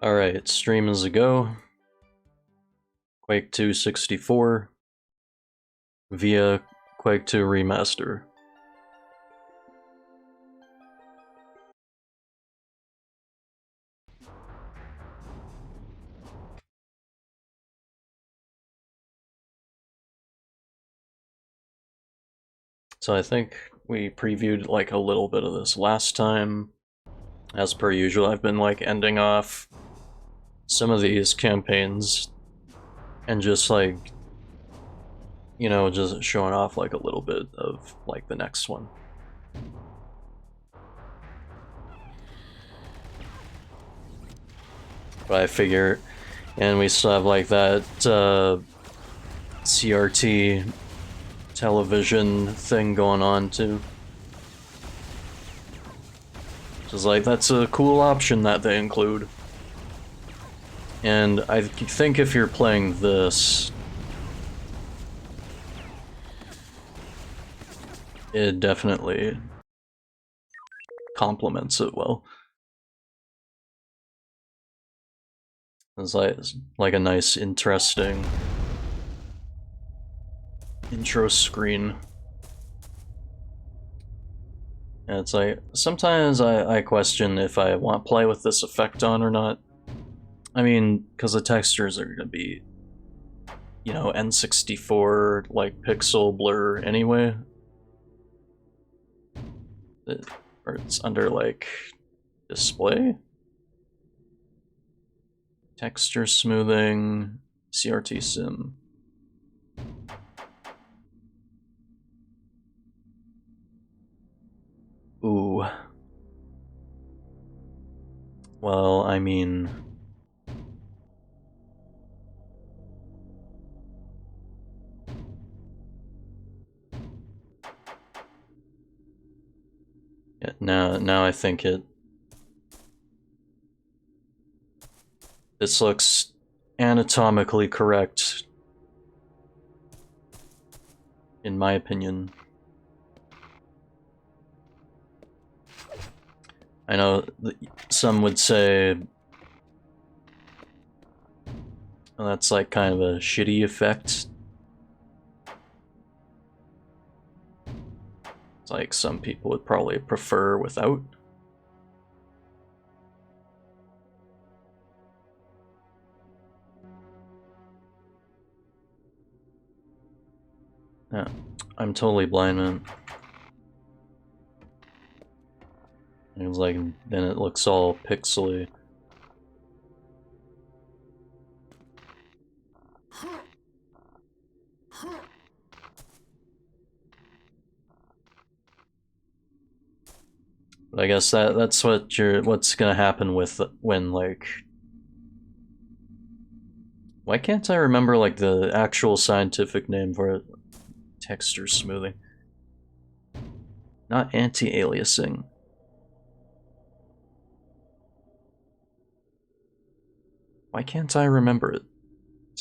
Alright, stream is a go. Quake 2 64 via Quake 2 Remaster. So I think we previewed like a little bit of this last time. As per usual, I've been like ending off some of these campaigns and just like, you know, just showing off like a little bit of like the next one. But I figure, and we still have like that CRT television thing going on too. Just like, that's a cool option that they include. And I think if you're playing this, it definitely complements it well. It's like a nice, interesting intro screen. And it's like, sometimes I question if I want to play with this effect on or not. I mean, because the textures are going to be, you know, N64, like, pixel blur anyway. Or it's under, like, display? Texture smoothing, CRT sim. Ooh. Well, I mean... yeah, now I think this looks anatomically correct, in my opinion. I know some would say well, that's like kind of a shitty effect. It's like some people would probably prefer without. Yeah, I'm totally blind, man. It was like, then it looks all pixely. But I guess that's what's gonna happen with when like. Why can't I remember like the actual scientific name for it? Texture smoothing. Not anti-aliasing. Why can't I remember it?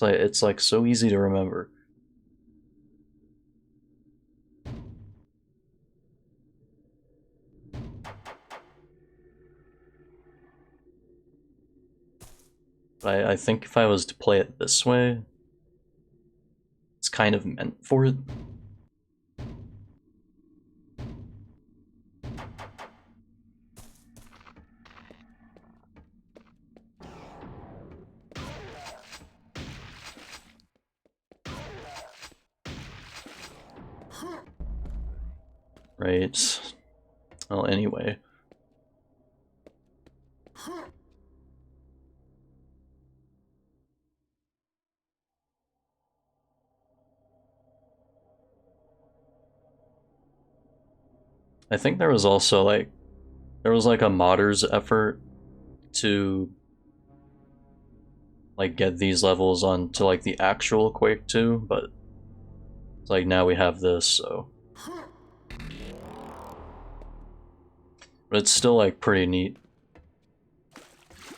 It's like so easy to remember. But I think if I was to play it this way, it's kind of meant for it. Right. Well, anyway. I think there was also like, there was like a modders effort to like get these levels onto like the actual Quake 2, but it's like now we have this, so. But it's still like pretty neat.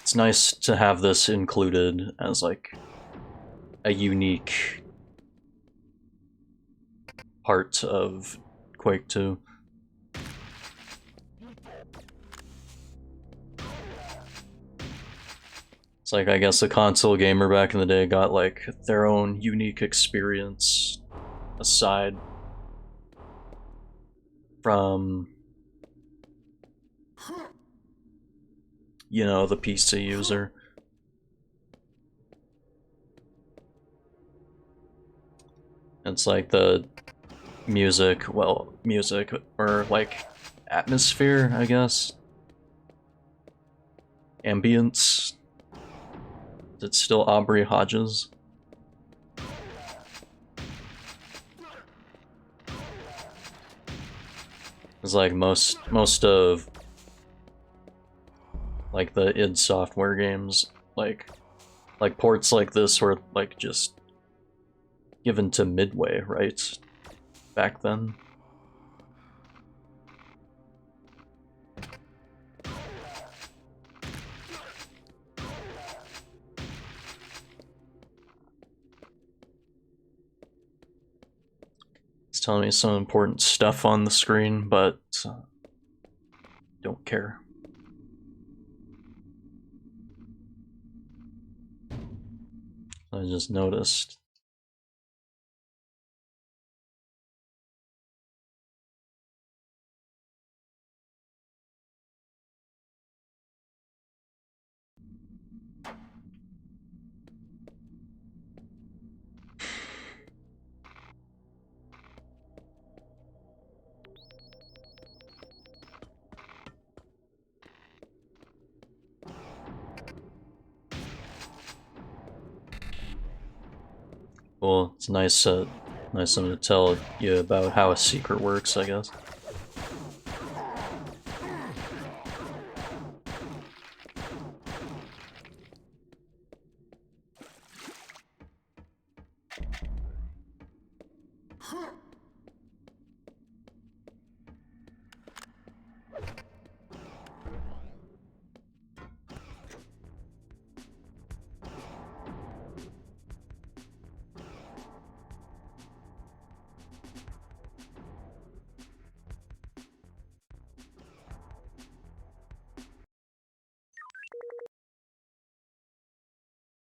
It's nice to have this included as like a unique part of Quake 2. It's like, I guess the console gamer back in the day got like their own unique experience aside from, you know, the PC user. It's like the music, or like atmosphere, I guess. Ambience. It's still Aubrey Hodges. It's like most of like the id Software games, like ports like this were like just given to Midway, right? Back then. It's telling me some important stuff on the screen, but don't care. I just noticed. Well, it's nice of them to tell you about how a secret works, I guess.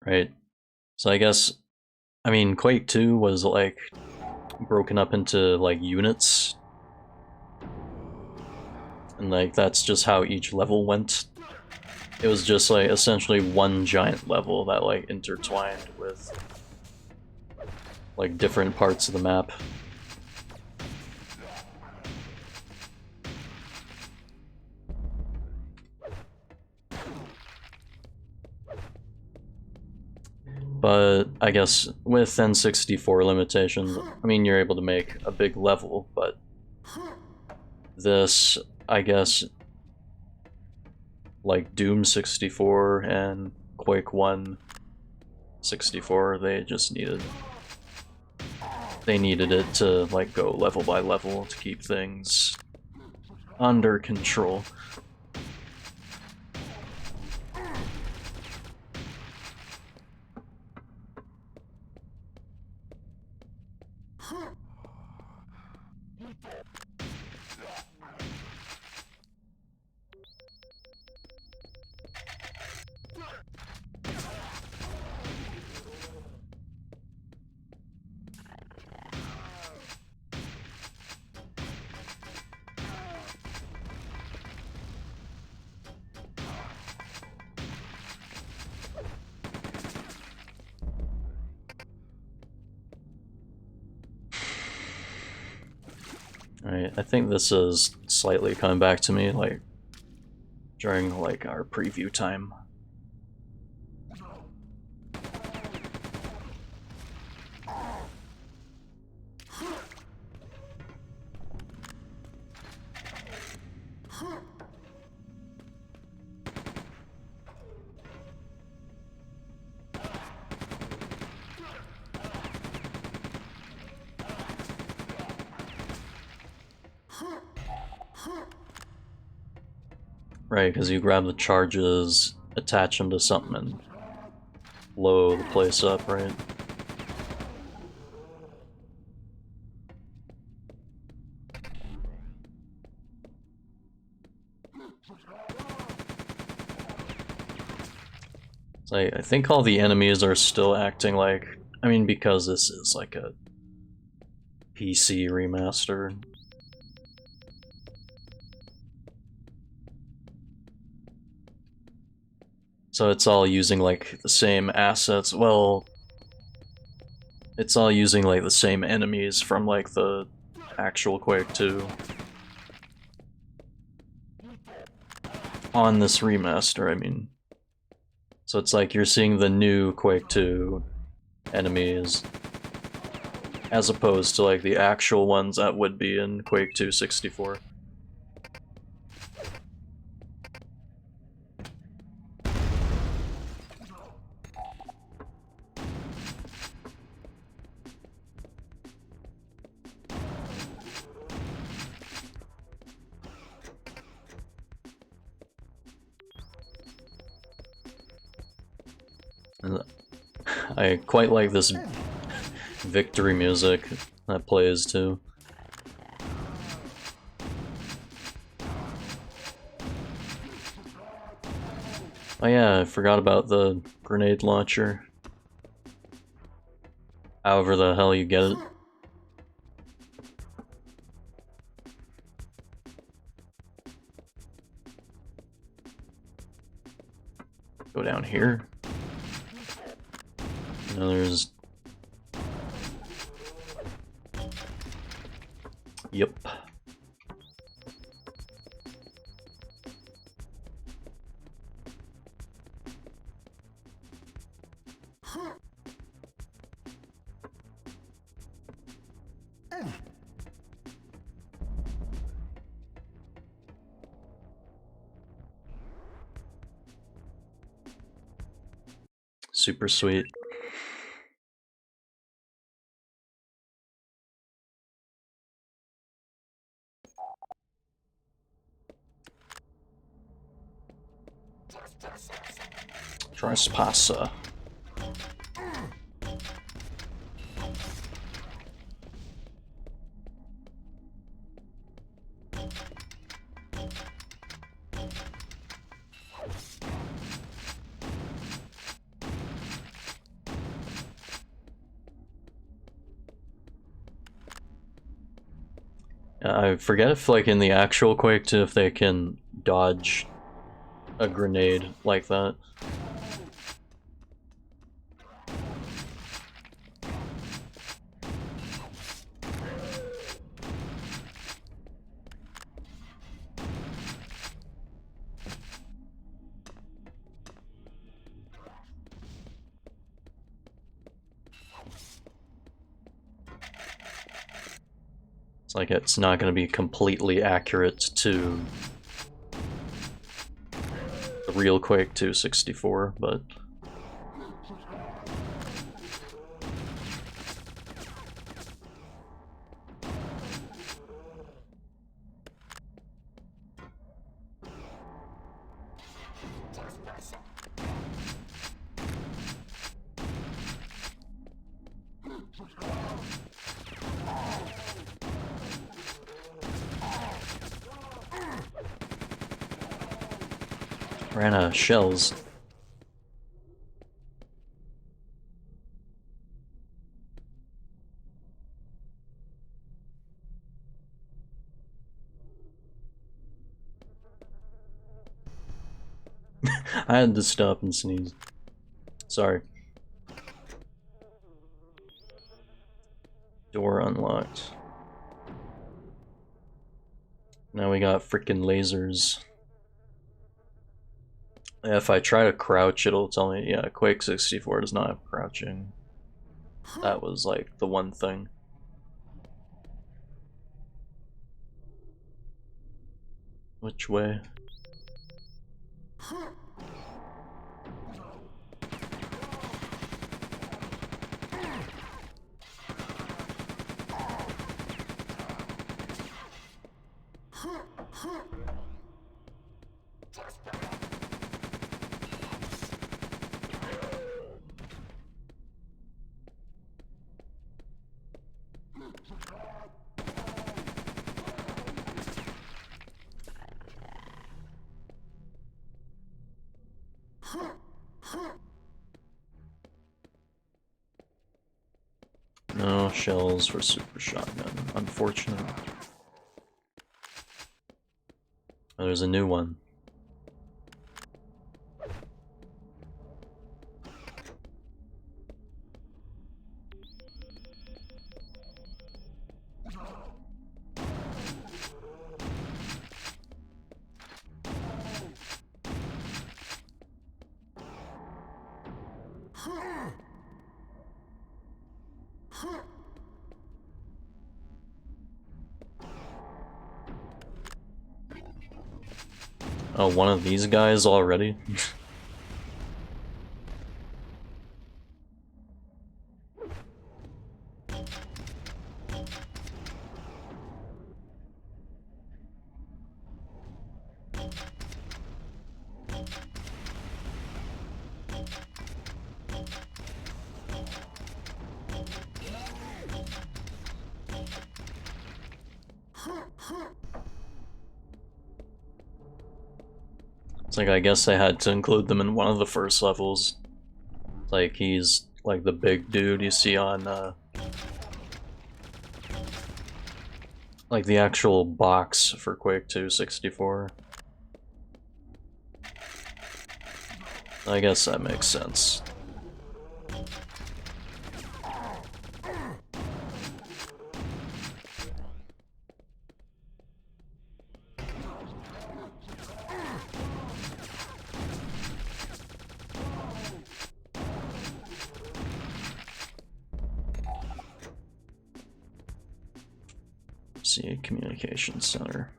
Right. So I guess, I mean, Quake 2 was like broken up into like units, and like that's just how each level went. It was just like essentially one giant level that like intertwined with like different parts of the map. But I guess with N64 limitations, I mean, you're able to make a big level, but this, I guess, like Doom 64 and Quake 1 64, they just needed it to like go level by level to keep things under control. Alright, I think this is slightly coming back to me, like, during, like, our preview time. Right, because you grab the charges, attach them to something, and blow the place up, right? So I think all the enemies are still acting like, I mean, because this is like a PC remaster. So it's all using like the same assets. Well, it's all using like the same enemies from like the actual Quake 2 on this remaster, I mean. So it's like you're seeing the new Quake 2 enemies as opposed to like the actual ones that would be in Quake 2 64. And I quite like this victory music that plays too. Oh yeah, I forgot about the grenade launcher. However the hell you get it. Go down here. Now there's... Yep. Super sweet. Trespasser. I forget if, like, in the actual Quake 2, if they can dodge a grenade like that. It's like it's not going to be completely accurate to the real Quake 2 64, but... Ran out of shells. I had to stop and sneeze. Sorry. Door unlocked. Now we got freaking lasers. If I try to crouch, it'll tell me, yeah, Quake 64 does not have crouching. That was like the one thing. Which way? shells for super shotgun. Unfortunate. Oh, there's a new one. Oh, one of these guys already? It's like, I guess I had to include them in one of the first levels. Like, he's like the big dude you see on, like the actual box for Quake 2 64. I guess that makes sense. See a communication center.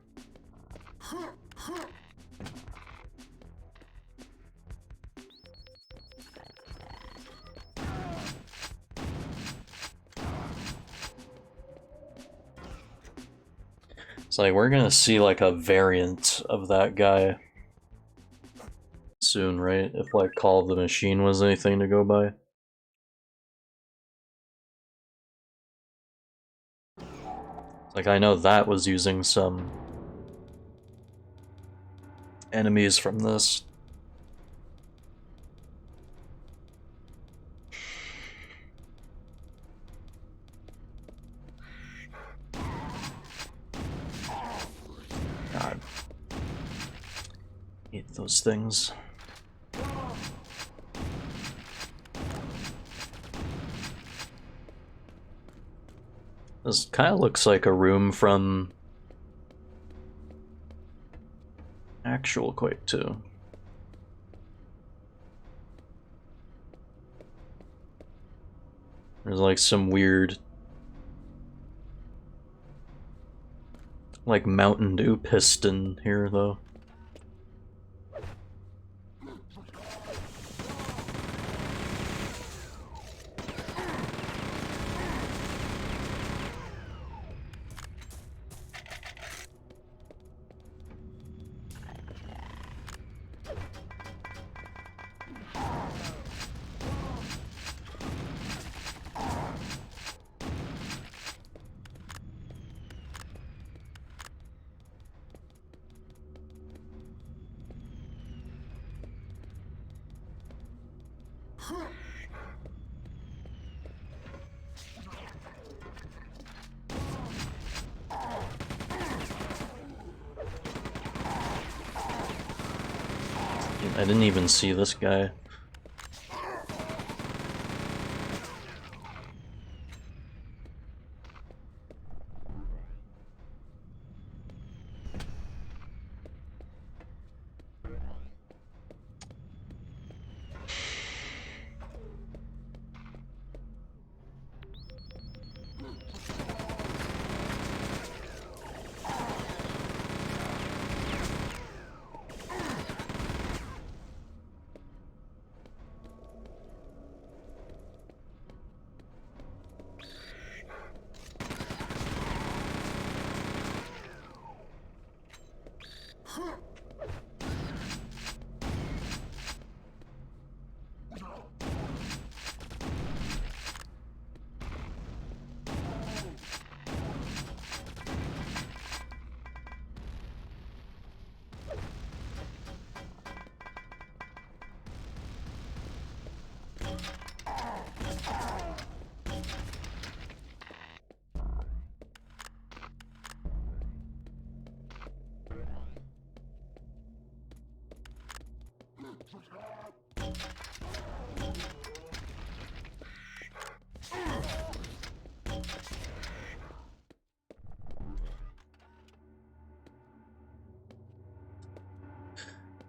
It's like we're gonna see like a variant of that guy soon, right? If like Call of the Machine was anything to go by. Like, I know that was using some enemies from this. God. Hate those things. This kind of looks like a room from actual Quake 2. There's like some weird, like Mountain Dew piston here though. I didn't even see this guy.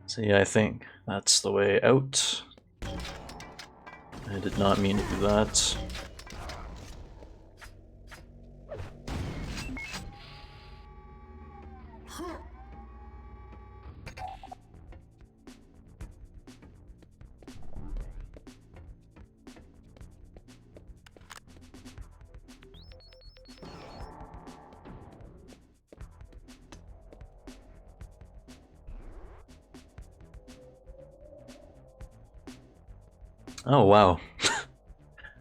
See, I think that's the way out. I did not mean to do that. Oh, wow.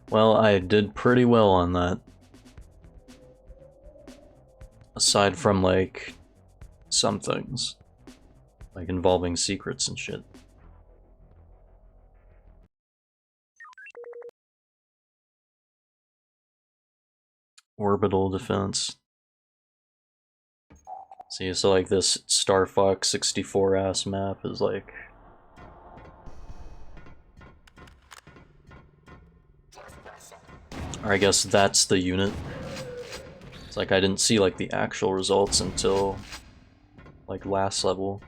Well, I did pretty well on that. Aside from, like, some things. Like involving secrets and shit. Orbital defense. See, so like this Star Fox 64 ass map is like... Or I guess that's the unit. It's like I didn't see like the actual results until like last level.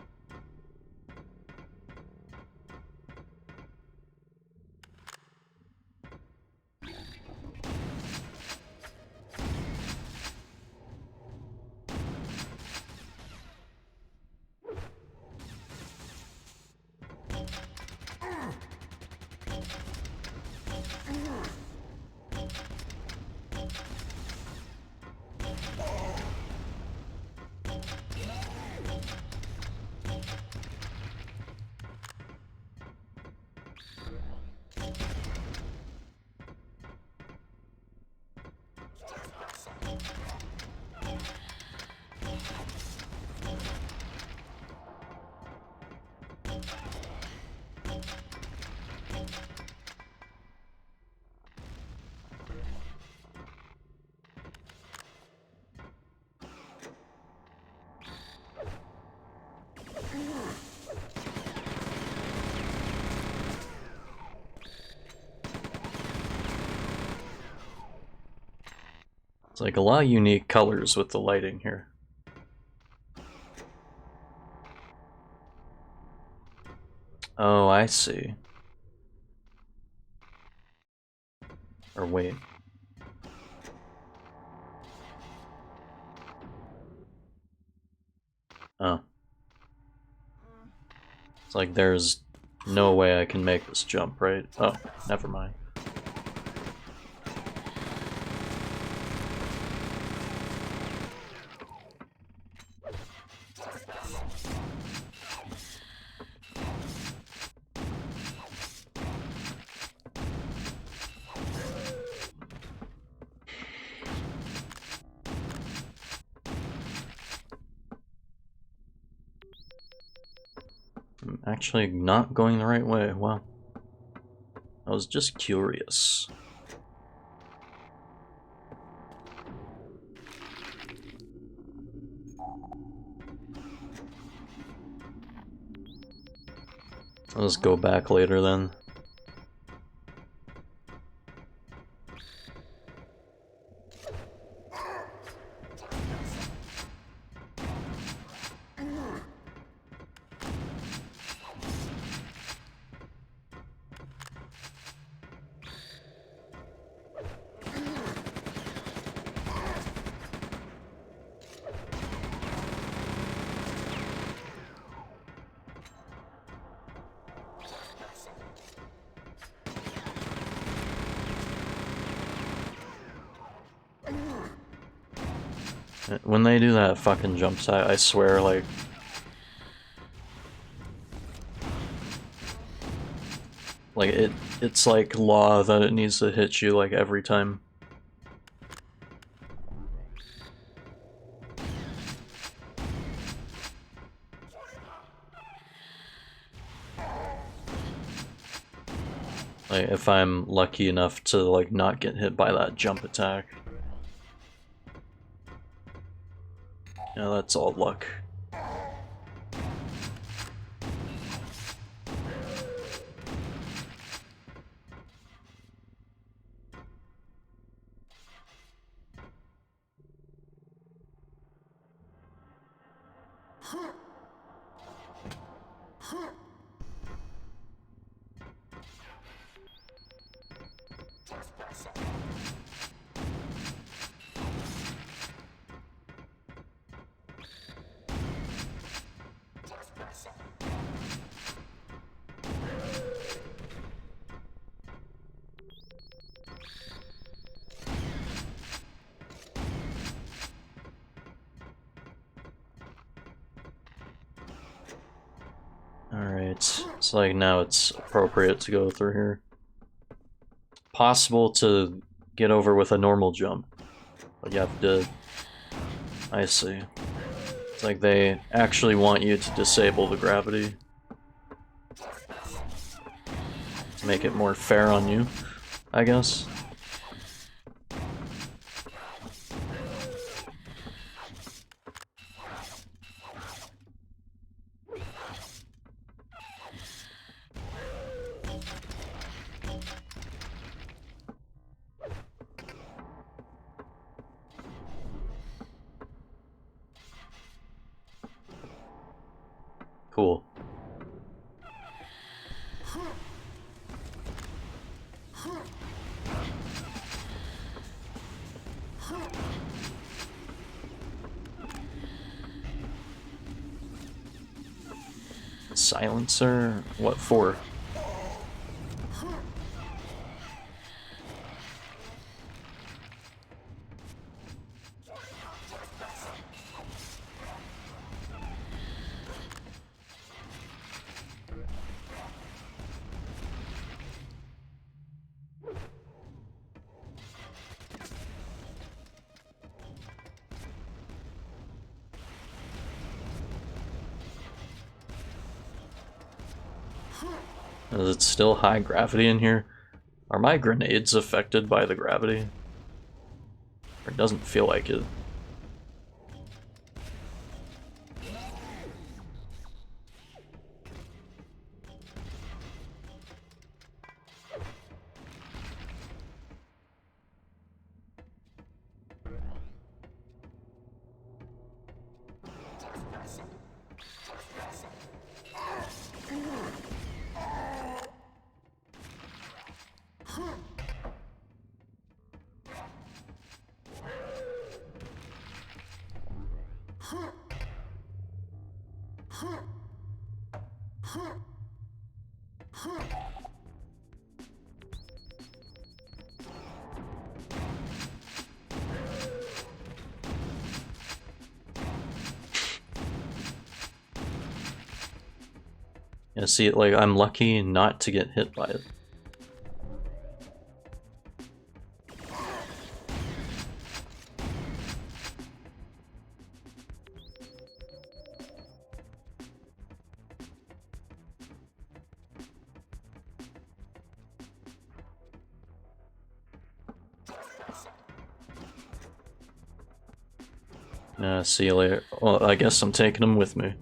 It's like a lot of unique colors with the lighting here. Oh, I see. Or wait. Oh. It's like there's no way I can make this jump, right? Oh, never mind. I'm actually not going the right way. Wow. I was just curious. I'll just go back later then. When they do that fucking jump side, I swear, like... it's like law that it needs to hit you, like, every time. Like, if I'm lucky enough to, like, not get hit by that jump attack. Yeah, that's all luck. Alright, it's like now it's appropriate to go through here. Possible to get over with a normal jump, but you have to... I see. It's like they actually want you to disable the gravity to make it more fair on you, I guess. Cool. Silencer? What for? Is it still high gravity in here? Are my grenades affected by the gravity? Or it doesn't feel like it. Yeah, see, like, I'm lucky not to get hit by it. See you later. Well, I guess I'm taking them with me.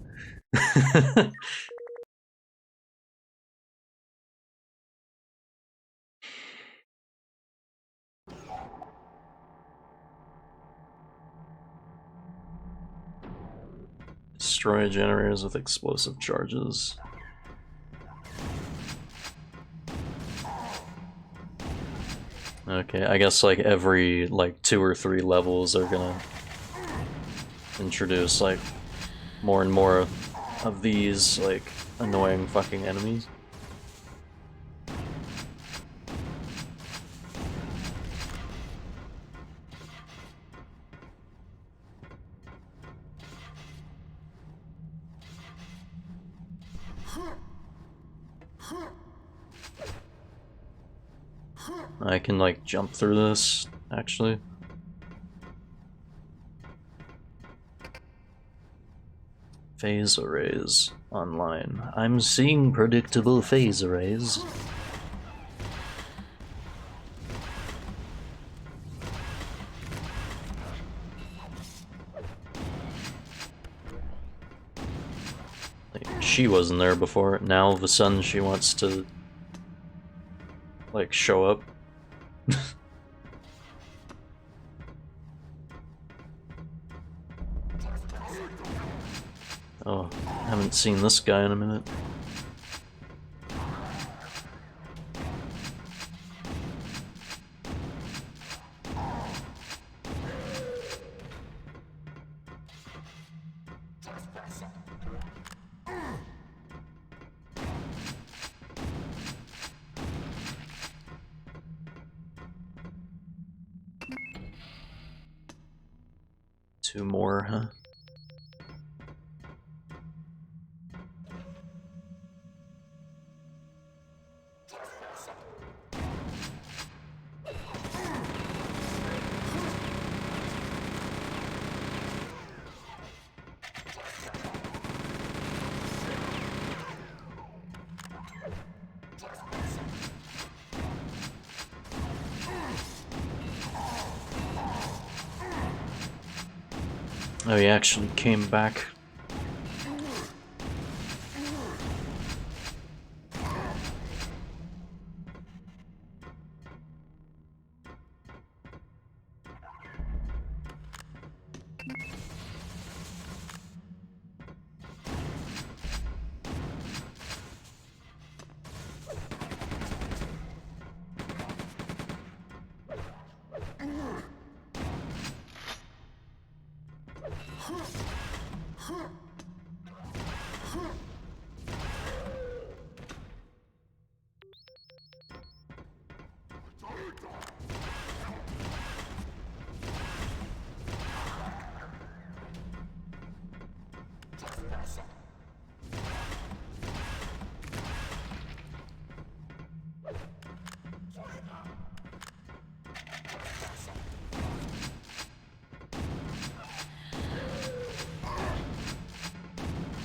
Destroy generators with explosive charges. Okay, I guess like every like 2 or 3 levels are gonna introduce like more and more of these like annoying fucking enemies. I can like jump through this actually. Phase arrays online. I'm seeing predictable phase arrays. Like, she wasn't there before. Now all of a sudden she wants to like show up. Oh, I haven't seen this guy in a minute. Two more, huh? Oh, he actually came back.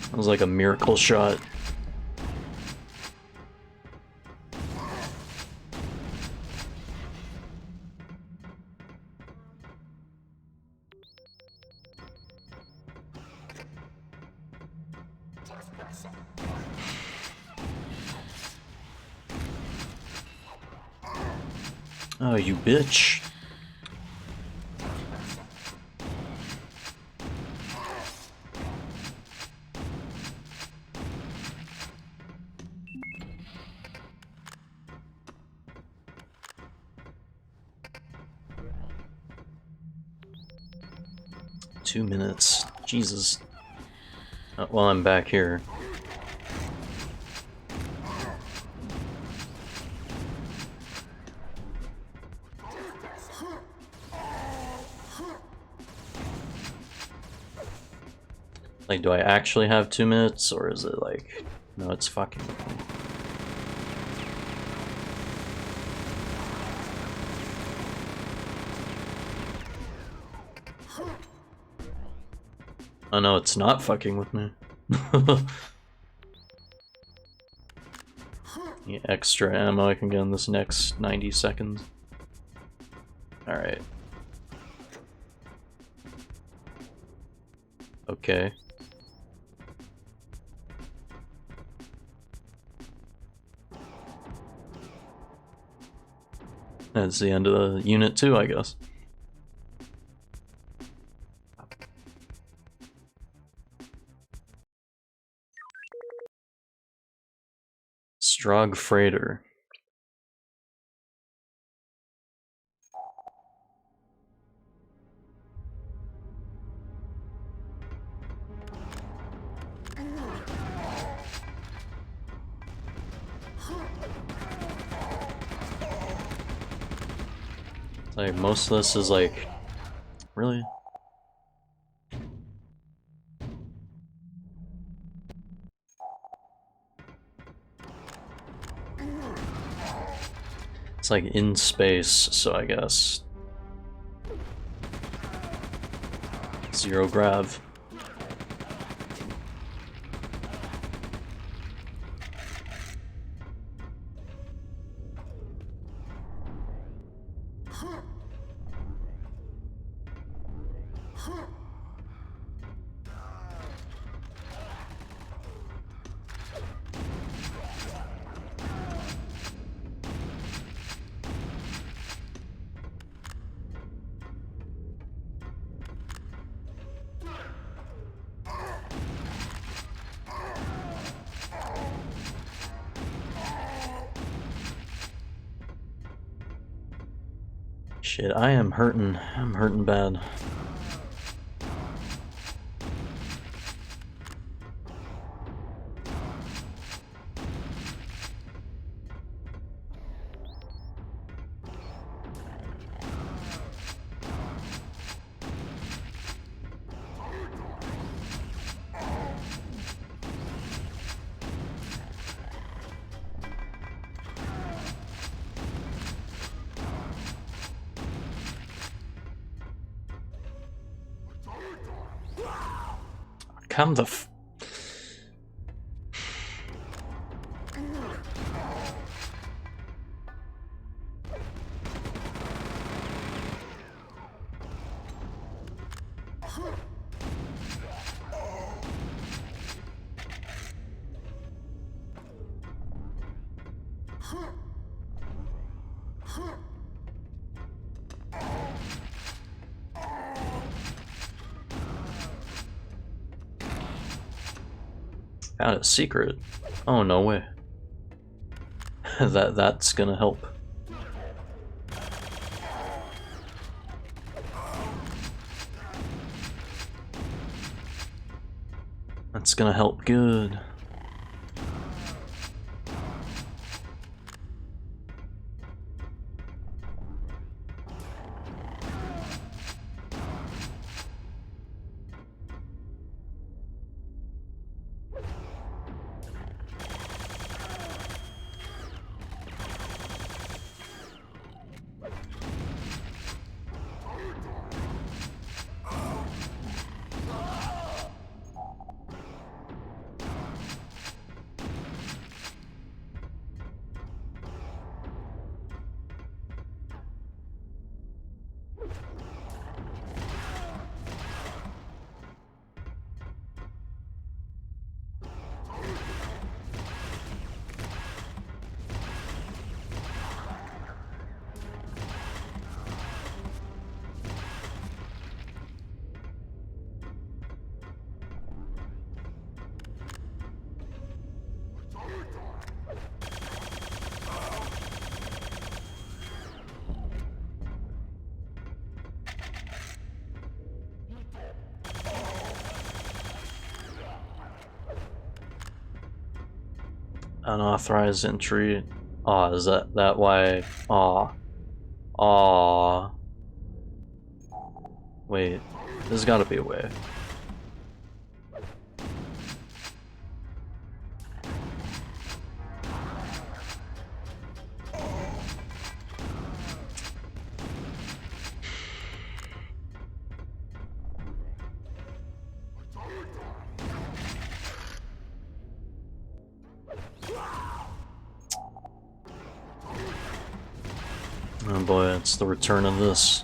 It was like a miracle shot. Oh, you bitch. Two minutes. Jesus. Well, I'm back here. Like, do I actually have 2 minutes, or is it like, no, it's fucking with me. Oh no, it's not fucking with me. The extra ammo I can get in this next 90 seconds. Alright. Okay. That's the end of the unit too, I guess. Strog Freighter. Like, most of this is like, really? It's like in space, so I guess. Zero grav. Shit, I am hurting. I'm hurting bad. Come the f- Found a secret. Oh, no way. That's gonna help. That's gonna help good. Unauthorized entry. Aw, is that why? Aw. Aw. Wait, there's gotta be a way. Oh boy, it's the return of this.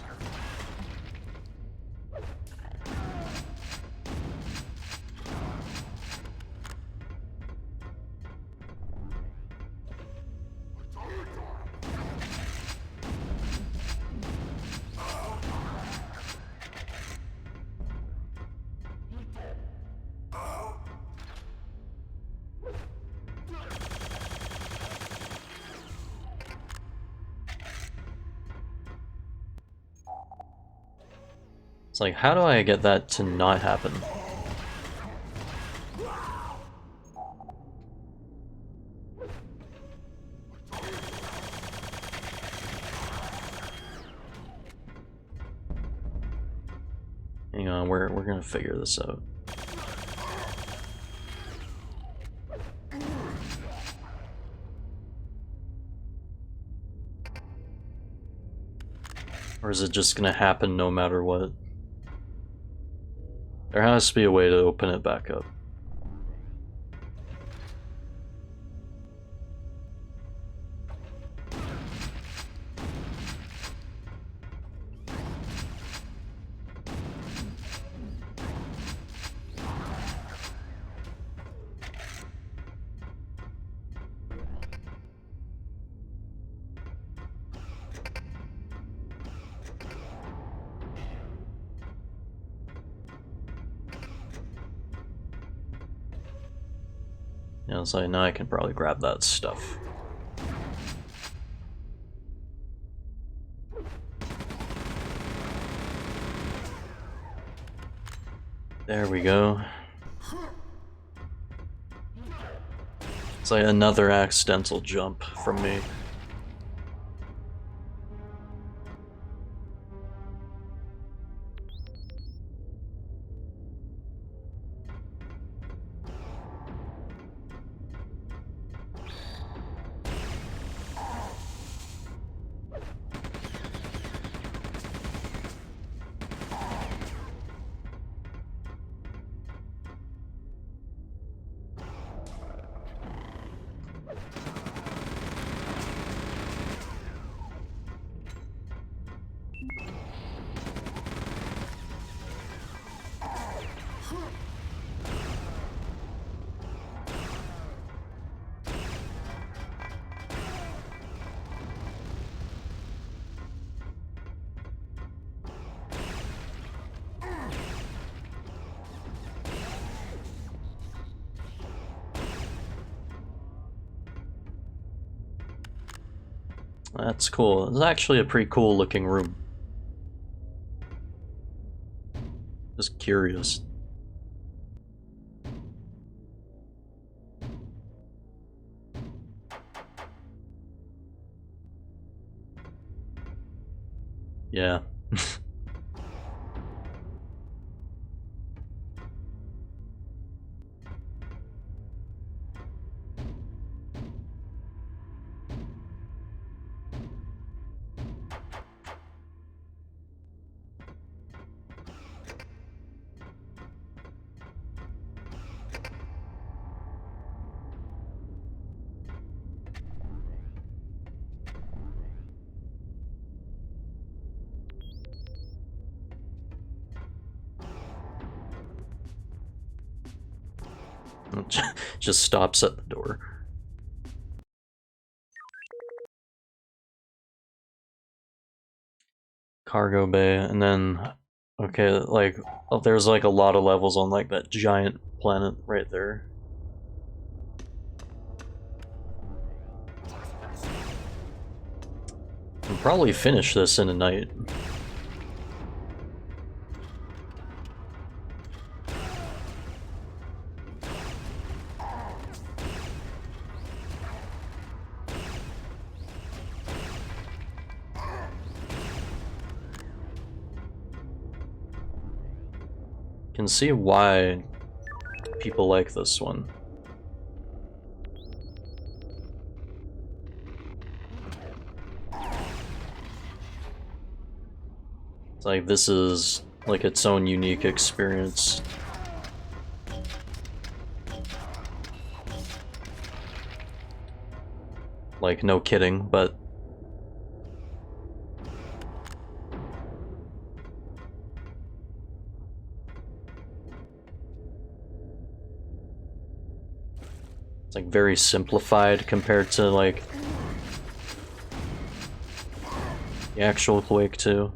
It's like, how do I get that to not happen? Hang on, we're gonna figure this out. Or is it just gonna happen no matter what? There has to be a way to open it back up. Yeah, so now I can probably grab that stuff. There we go. It's like another accidental jump from me. That's cool. It's actually a pretty cool looking room. Just curious. Yeah. Just stops at the door. Cargo bay, and then, okay, like, oh, there's like a lot of levels on like that giant planet right there. I'll probably finish this in a night. Can see why people like this one. It's like this is like its own unique experience. Like, no kidding, but it's like very simplified compared to like the actual Quake 2.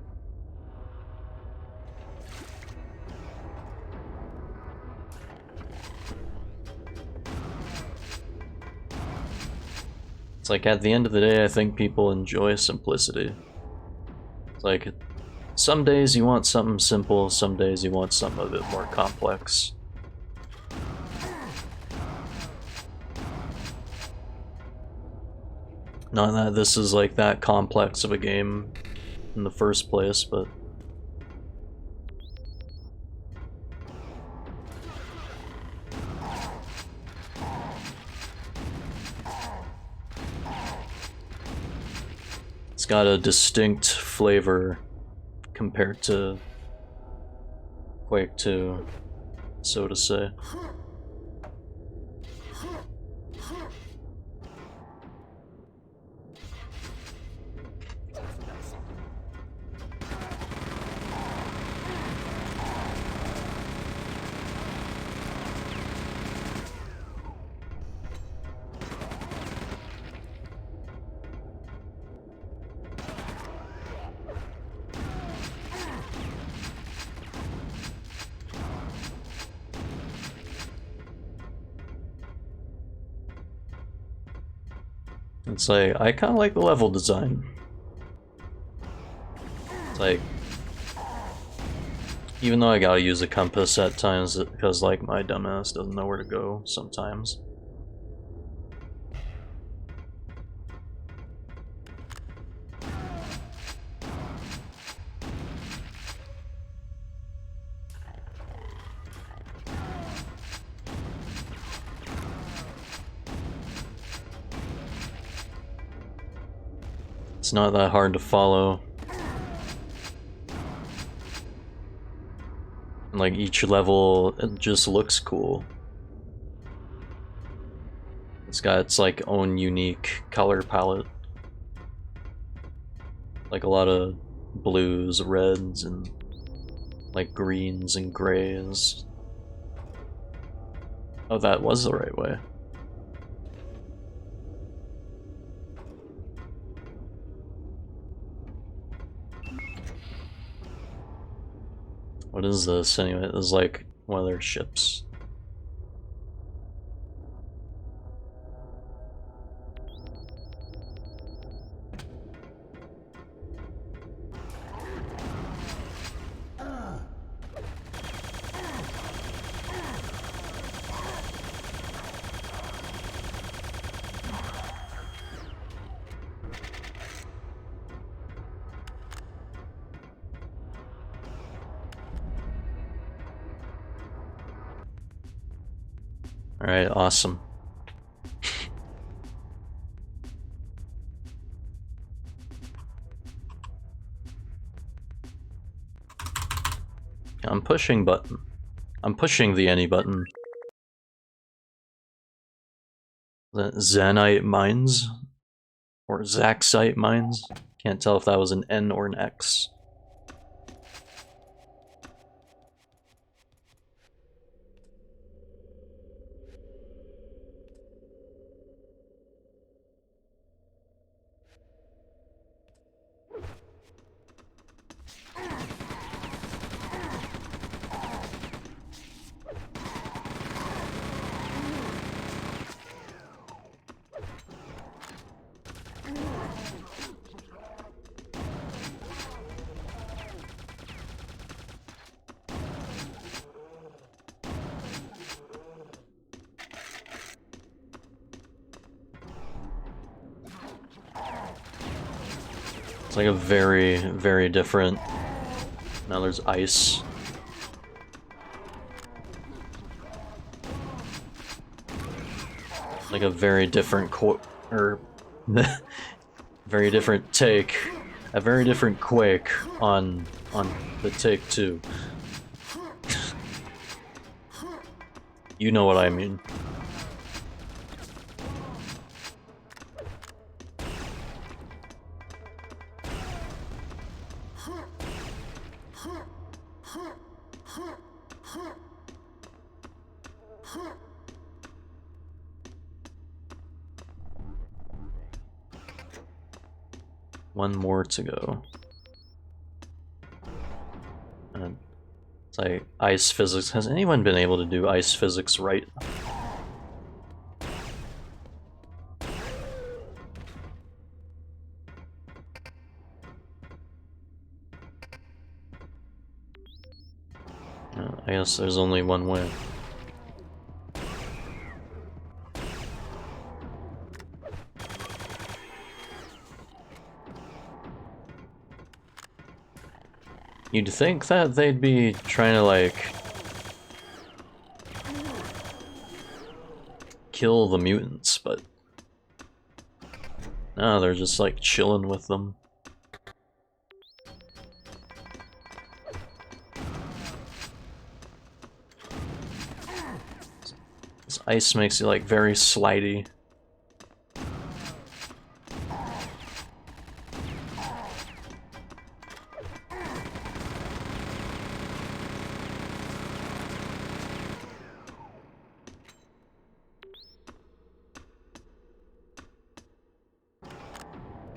It's like at the end of the day, I think people enjoy simplicity. It's like some days you want something simple, some days you want something a bit more complex. Not that this is like that complex of a game in the first place, but it's got a distinct flavor compared to Quake 2, so to say. It's like, I kind of like the level design. It's like, Even though I gotta use a compass at times because, like, my dumbass doesn't know where to go sometimes. It's not that hard to follow. And, like, each level, it just looks cool. It's got its, like, own unique color palette. Like, a lot of blues, reds, and, like, greens and grays. Oh, that was the right way. What is this anyway? This is like one of their ships. Alright, awesome. I'm pushing button. I'm pushing the any button. The Zanite mines? Or Zaxite mines? Can't tell if that was an N or an X. It's like a very, very different... Now there's ice. Like a very different very different take. A very different Quake on the take 2. You know what I mean. One more to go. And it's like ice physics. Has anyone been able to do ice physics right? I guess there's only one way. You'd think that they'd be trying to, like, kill the mutants, but no, they're just, like, chilling with them. This ice makes you, like, very slidey.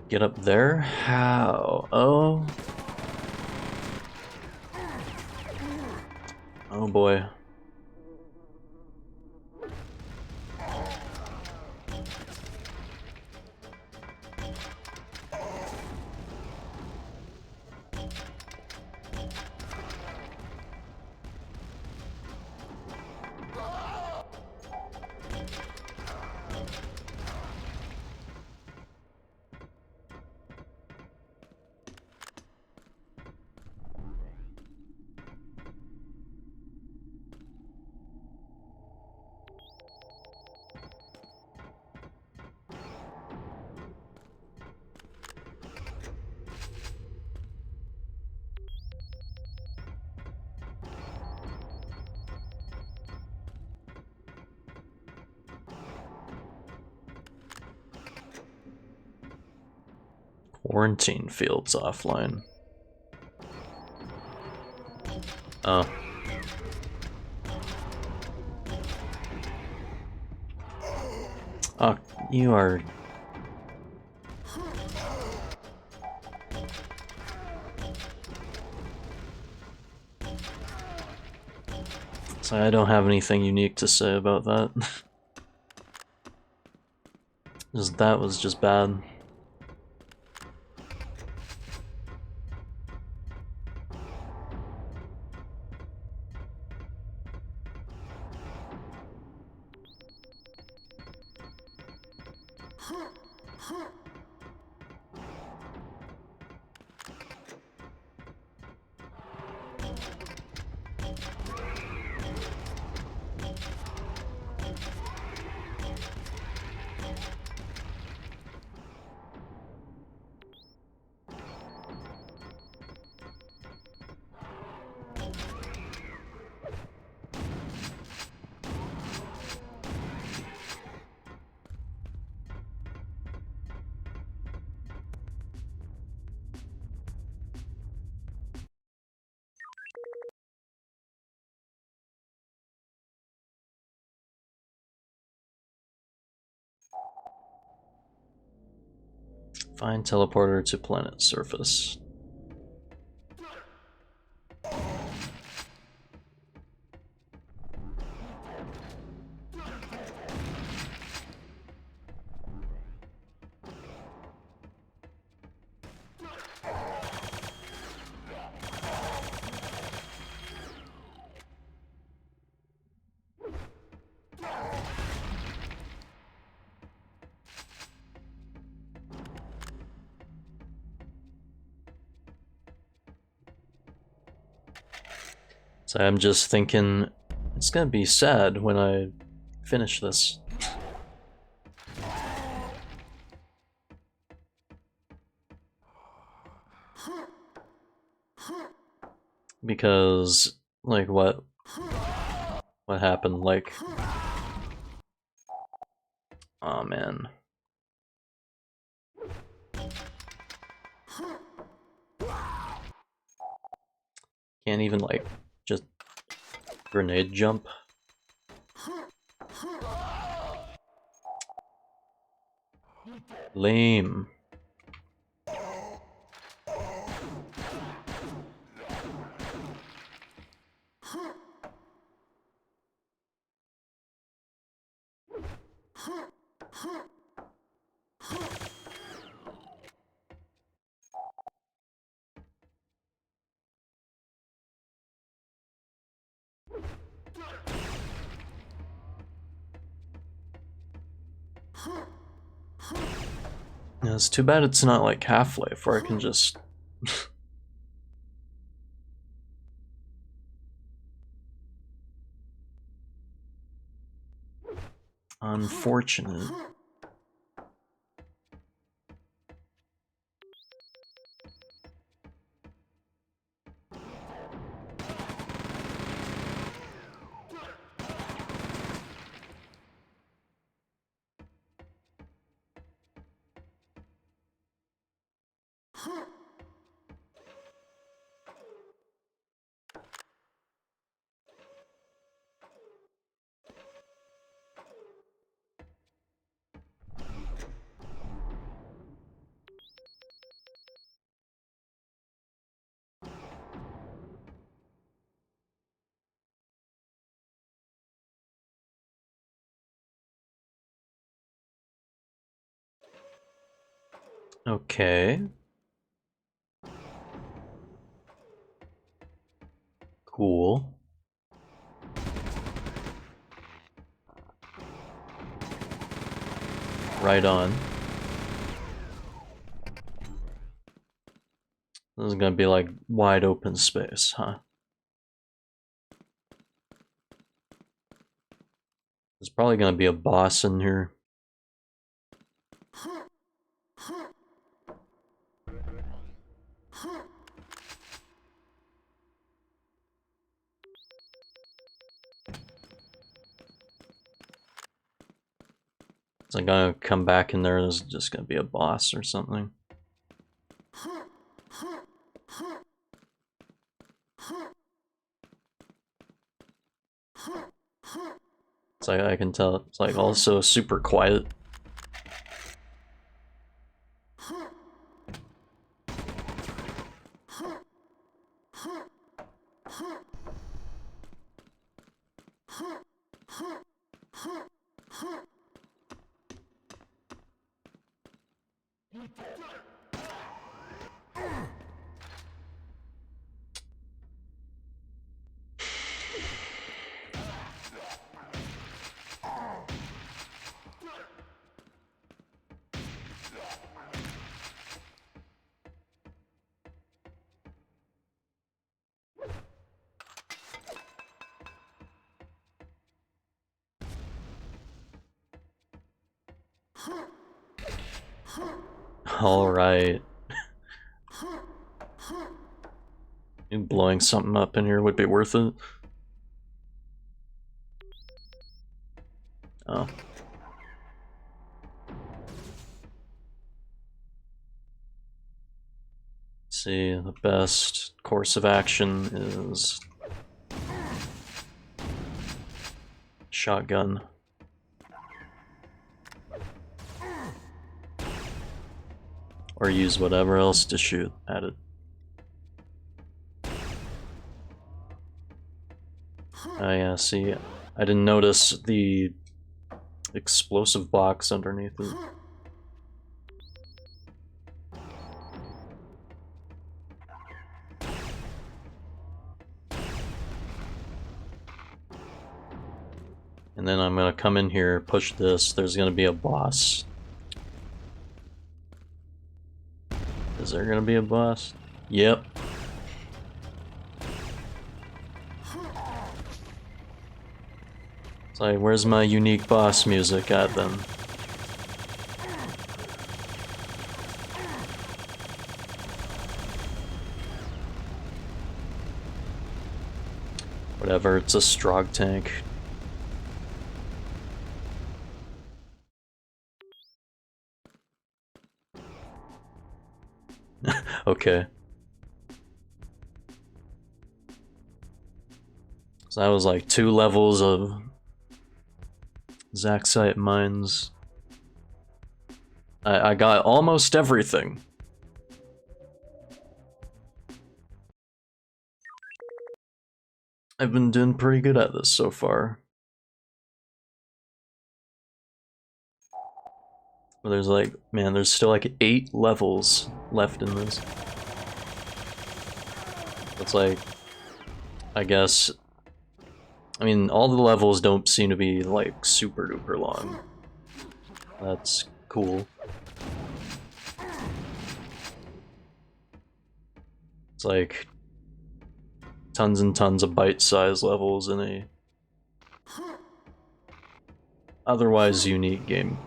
Get up there? How? Oh. Oh boy. Quarantine fields offline. Oh. Oh, you are... So I don't have anything unique to say about that. Just that was just bad. Find teleporter to planet surface. So I'm just thinking, it's gonna be sad when I finish this. Because, like, what happened, like... Aw, man. Can't even, like, just grenade jump. Lame. Yeah, it's too bad it's not like Half-Life where I can just... Unfortunate. Okay. Cool. Right on. This is gonna be like wide open space, huh? There's probably gonna be a boss in here. So I'm gonna come back in there, there's just gonna be a boss or something. It's like I can tell it's like also super quiet. Alright. Blowing something up in here would be worth it. Oh. Let's see, the best course of action is shotgun. Or use whatever else to shoot at it. Oh yeah, see, I didn't notice the explosive box underneath it. And then I'm gonna come in here, push this, there's gonna be a boss. Is there gonna be a boss? Yep. It's like, where's my unique boss music at then? Whatever, it's a Strog tank. Okay. So that was like 2 levels of Zaxite mines. I got almost everything. I've been doing pretty good at this so far. But there's like, man, there's still like 8 levels left in this. It's like, I guess, I mean, all the levels don't seem to be like super duper long. That's cool. It's like tons and tons of bite-sized levels in a otherwise unique game.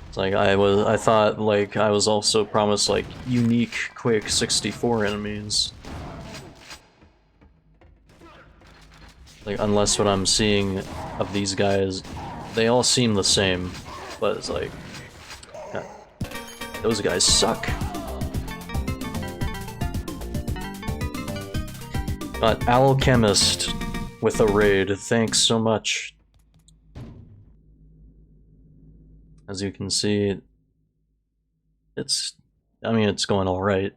It's like I thought like I was also promised like unique Quake 64 enemies. Like unless what I'm seeing of these guys, they all seem the same, but it's like those guys suck. But Alchemist with a raid, thanks so much. As you can see, it's, I mean, it's going alright.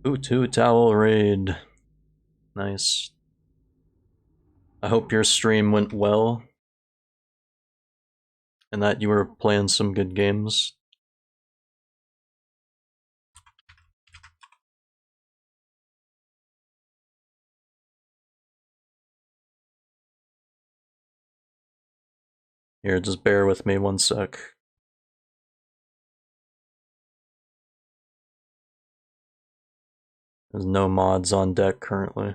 Hoot Towel raid. Nice. I hope your stream went well. And that you were playing some good games. Here, just bear with me 1 sec. There's no mods on deck currently.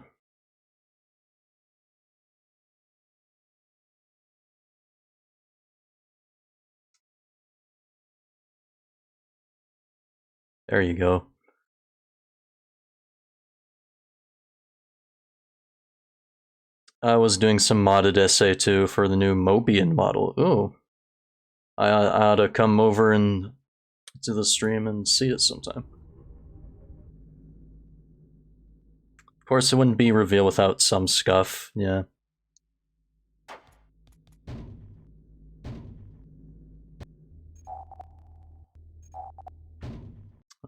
There you go. I was doing some modded SA2 for the new Mobian model. Ooh. I ought to come over and to the stream and see it sometime. Of course, it wouldn't be revealed without some scuff, yeah.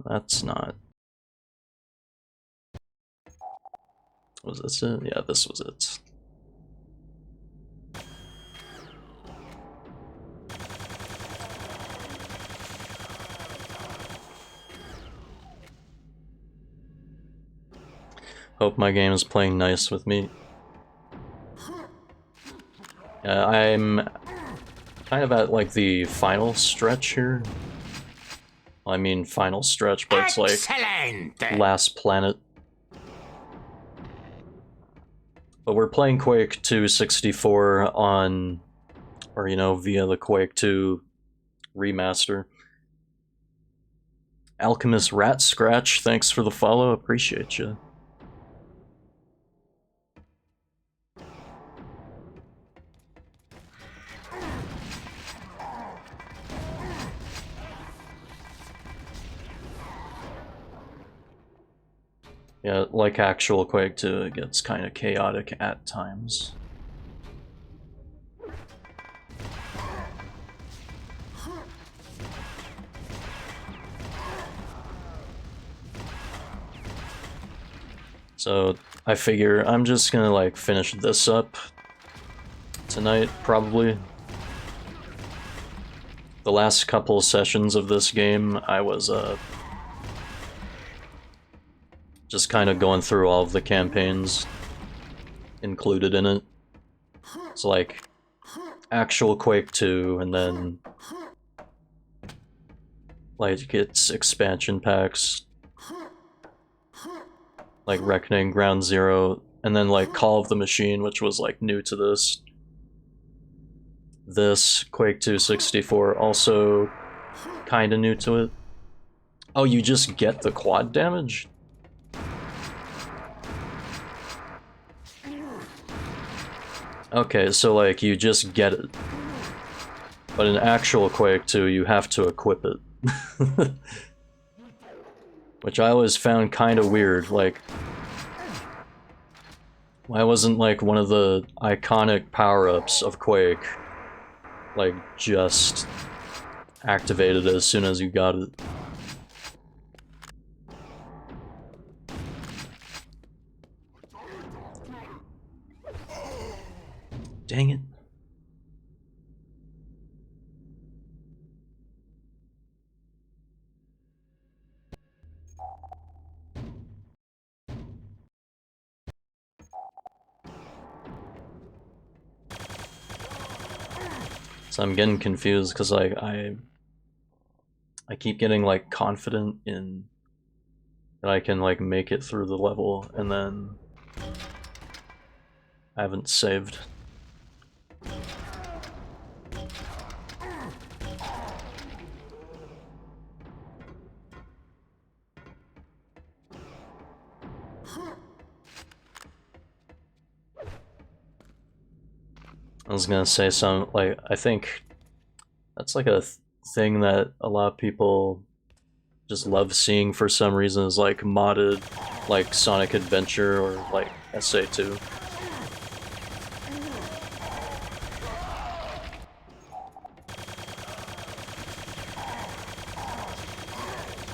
That's not... Was this it? Yeah, this was it. Hope my game is playing nice with me. Yeah, I'm kind of at like the final stretch here. Well, I mean final stretch, but it's like last planet. But we're playing Quake 264 on, or you know, via the Quake 2 Remaster. Alchemist Rat Scratch, thanks for the follow, appreciate you. Yeah, like actual Quake 2, it gets kind of chaotic at times. So I figure I'm just gonna like finish this up tonight, probably. The last couple sessions of this game, I was just kind of going through all of the campaigns included in it. It's like actual Quake 2, and then like its expansion packs, like Reckoning, Ground Zero, and then like Call of the Machine, which was like new to this. This Quake 264 also kind of new to it. Oh, you just get the quad damage? Okay, so like you just get it. But in actual Quake 2, you have to equip it. Which I always found kind of weird, like... Why wasn't like one of the iconic power-ups of Quake like just activated as soon as you got it? Dang it. So I'm getting confused because like I keep getting like confident in that I can like make it through the level, and then I haven't saved. I was gonna say some, like, I think that's like a thing that a lot of people just love seeing for some reason, is like modded, like Sonic Adventure or like SA2.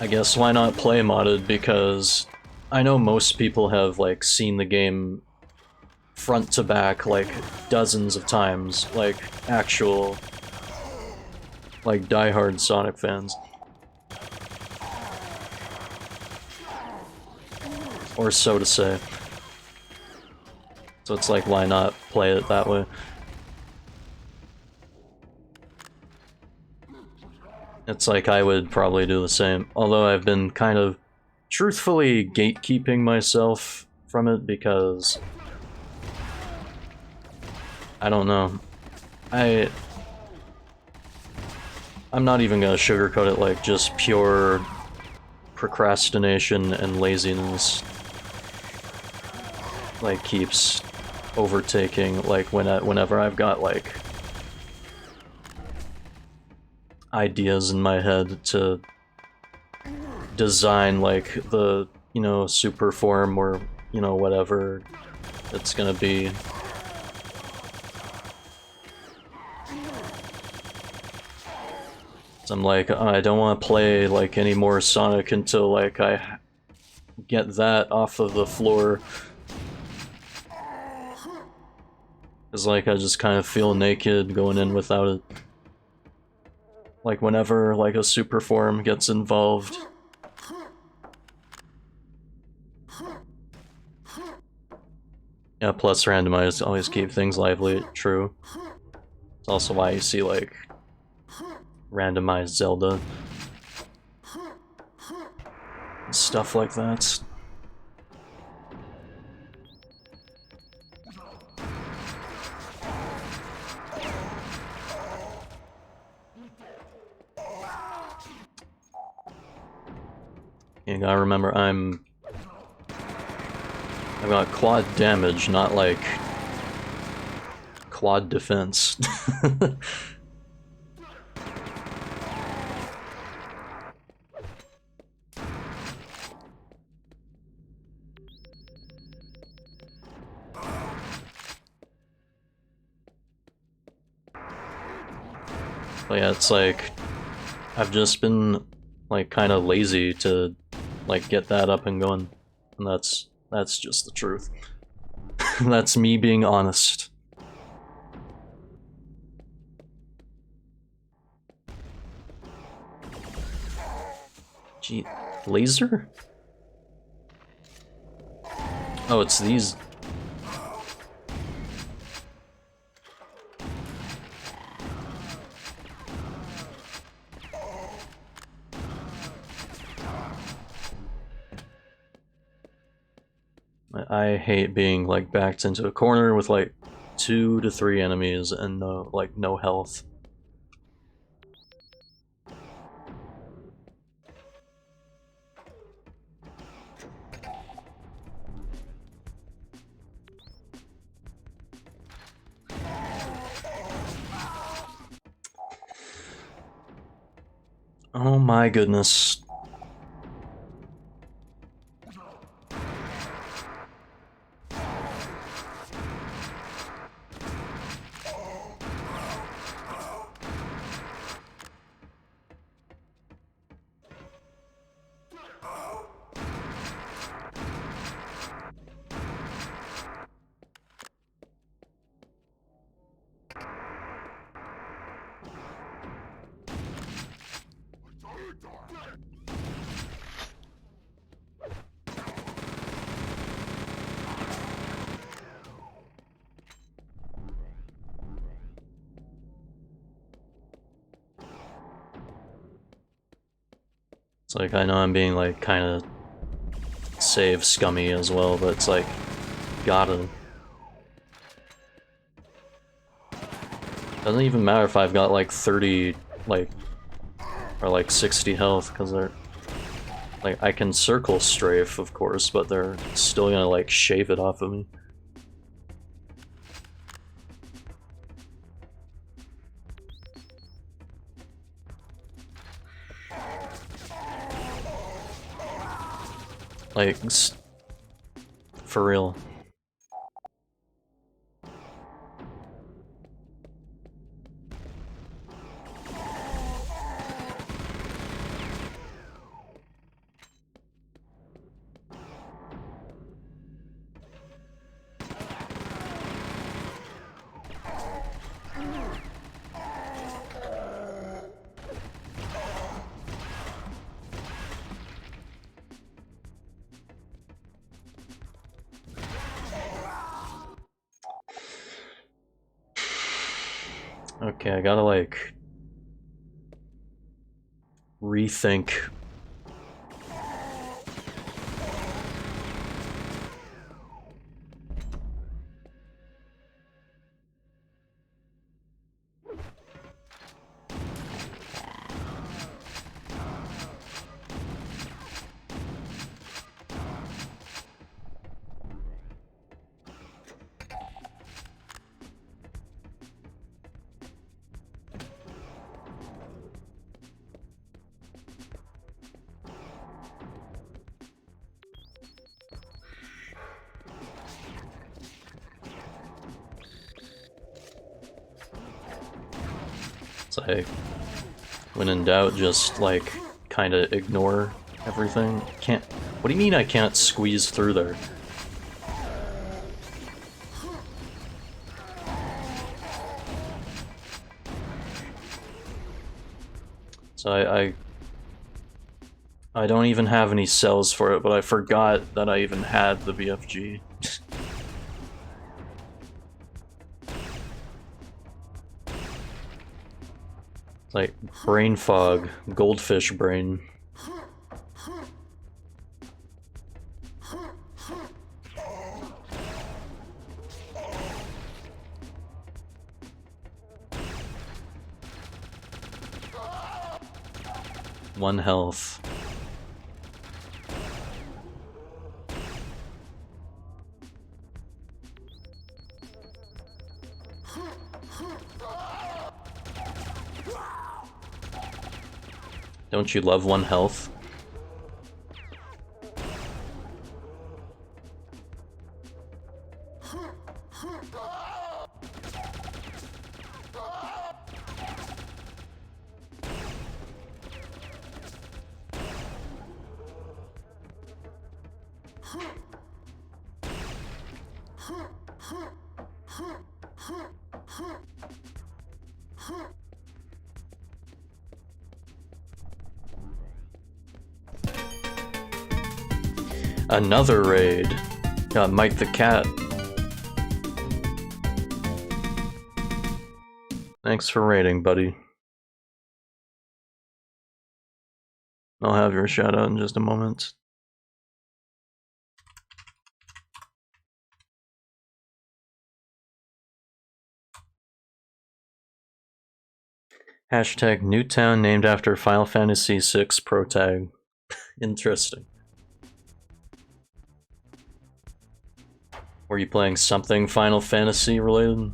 I guess why not play modded, because I know most people have like seen the game front to back like dozens of times, like actual like diehard Sonic fans. Or so to say. So it's like, why not play it that way? It's like I would probably do the same, although I've been kind of truthfully gatekeeping myself from it because I don't know. I'm not even gonna sugarcoat it, like just pure procrastination and laziness like keeps overtaking, like whenever I've got like ideas in my head to design like the, you know, super form or, you know, whatever it's gonna be. So I'm like, I don't want to play like any more Sonic until like I get that off of the floor. Cause like I just kind of feel naked going in without it. Like whenever like a super form gets involved. Yeah, plus randomized always keep things lively, true. It's also why you see like randomized Zelda. Stuff like that. You gotta remember, I've got quad damage, not like quad defense. But yeah, it's like I've just been like kind of lazy to like get that up and going, and that's just the truth. That's me being honest. Gee, laser? Oh, it's these. I hate being like backed into a corner with like 2 to 3 enemies and no health. Oh my goodness. It's like, I know I'm being like kind of save scummy as well, but it's like, gotta. Doesn't even matter if I've got like 30, like, or like 60 health, because they're, like, I can circle strafe, of course, but they're still gonna like shave it off of me. Like, for real. Okay, I gotta like rethink. It's like, when in doubt, just like kind of ignore everything. Can't. What do you mean I can't squeeze through there? So I don't even have any cells for it, but I forgot that I even had the BFG. It's like brain fog, goldfish brain. One health. Don't you love one health? Another raid. Got Mike the Cat. Thanks for raiding, buddy. I'll have your shout out in just a moment. Hashtag Newtown named after Final Fantasy VI Pro Tag. Interesting. Were you playing something Final Fantasy related?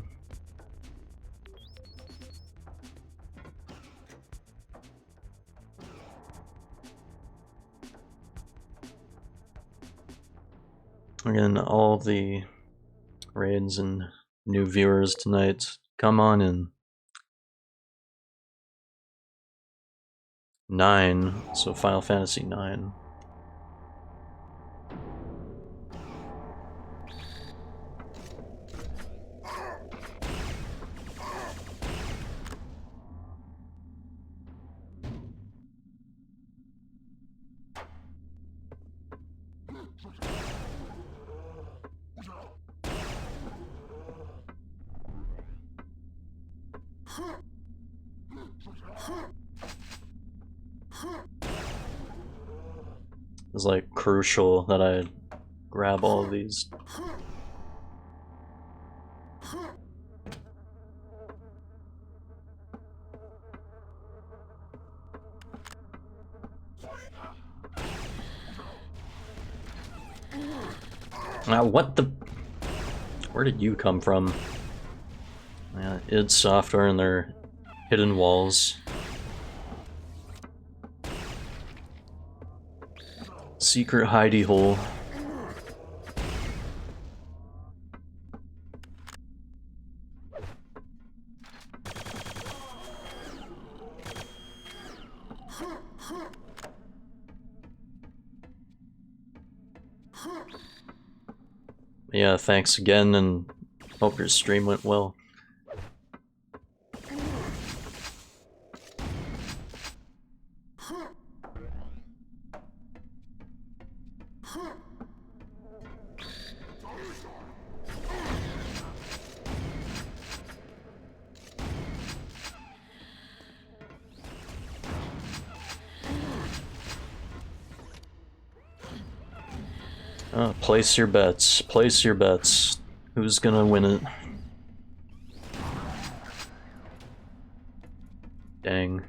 Again, all the raids and new viewers tonight, come on in. 9, so Final Fantasy 9. It's like crucial that I grab all of these. Now, what the? Where did you come from? Yeah, id Software and their hidden walls. Secret hidey hole. Yeah, thanks again, and hope your stream went well. Place your bets. Place your bets. Who's gonna win it? Dang.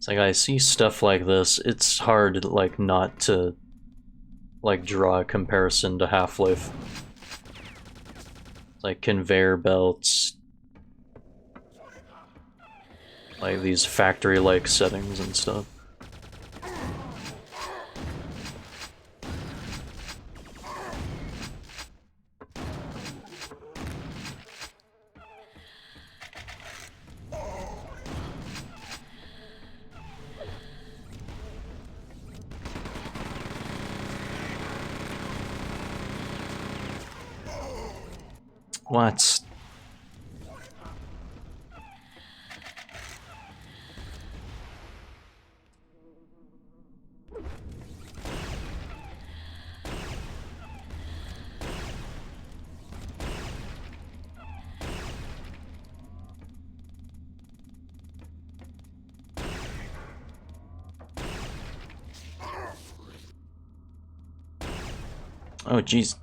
like I see stuff like this, it's hard like not to like draw a comparison to Half-Life. Like conveyor belts, like these factory-like settings and stuff. What? Oh, jeez.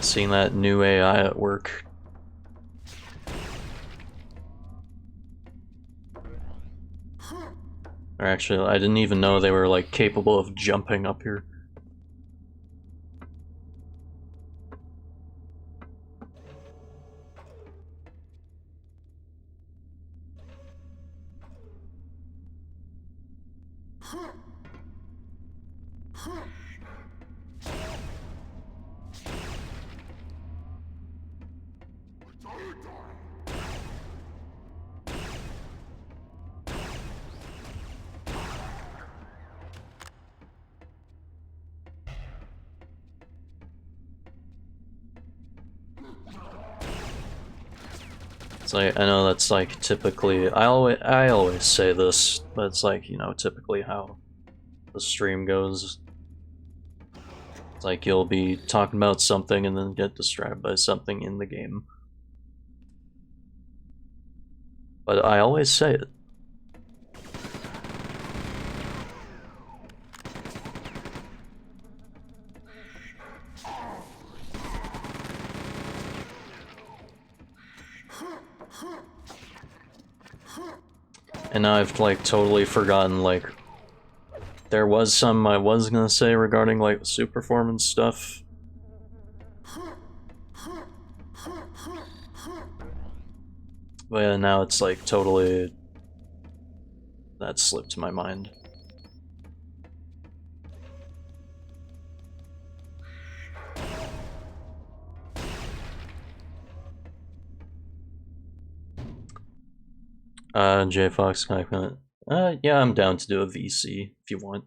Seeing that new AI at work. Or actually, I didn't even know they were like capable of jumping up here. It's like, I know that's like typically, I always say this, but it's like, you know, typically how the stream goes. It's like you'll be talking about something and then get distracted by something in the game. But I always say it. And now I've like totally forgotten, like, there was some I was gonna say regarding like the suit performance stuff. But yeah, now it's like totally, that slipped my mind. J Fox, can I comment? Yeah, I'm down to do a VC if you want.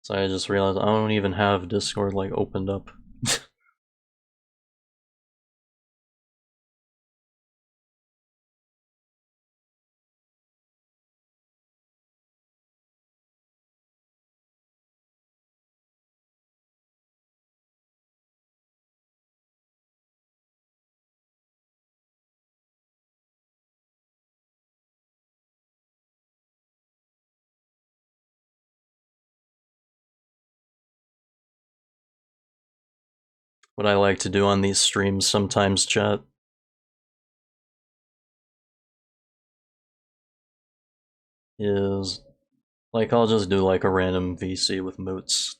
So I just realized I don't even have Discord like opened up. What I like to do on these streams sometimes, chat, is like I'll just do like a random VC with moots.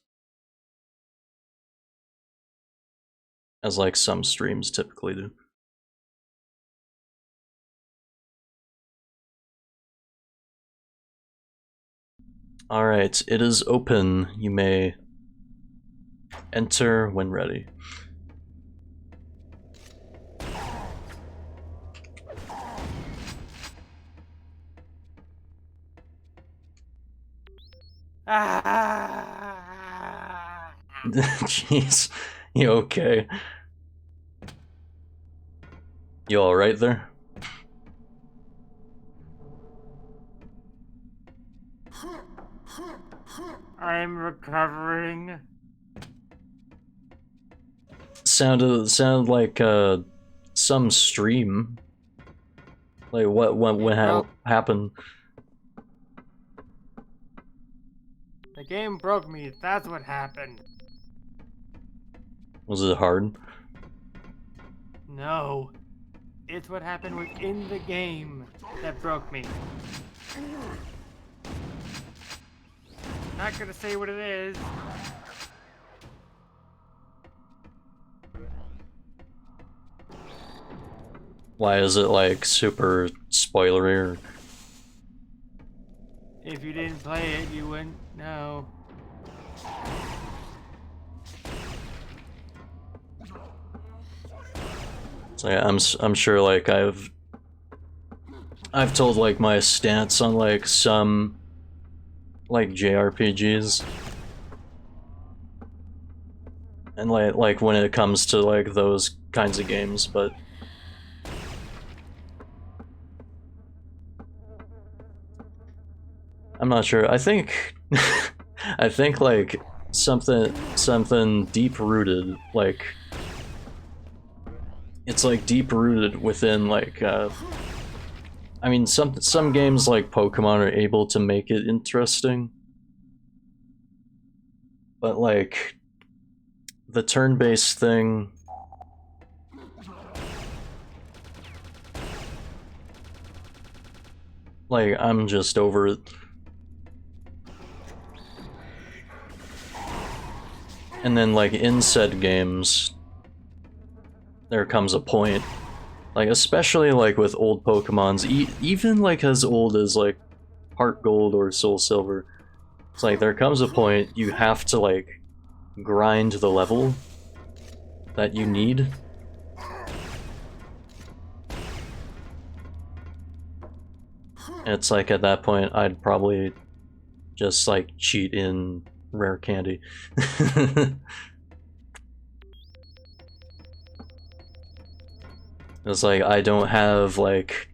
As like some streams typically do. Alright, it is open. You may enter when ready. Jeez, you okay? You alright there? I'm recovering. Sounded like some stream. Like what happened? game broke me. That's what happened. Was it hard? No. It's what happened within the game that broke me. Not gonna say what it is. Why is it like super spoilery? Or... If you didn't play it, you wouldn't know. So yeah, I'm sure like I've told like my stance on like some like JRPGs. And like when it comes to like those kinds of games, but I'm not sure. I think I think like something deep rooted, like it's like deep rooted within like I mean some games like Pokemon are able to make it interesting. But like the turn-based thing, like I'm just over it. And then like in said games, there comes a point, like especially like with old Pokemons, even like as old as like Heart Gold or Soul Silver, it's like there comes a point you have to like grind the level that you need. And it's like at that point I'd probably just like cheat in rare candy. It's like I don't have like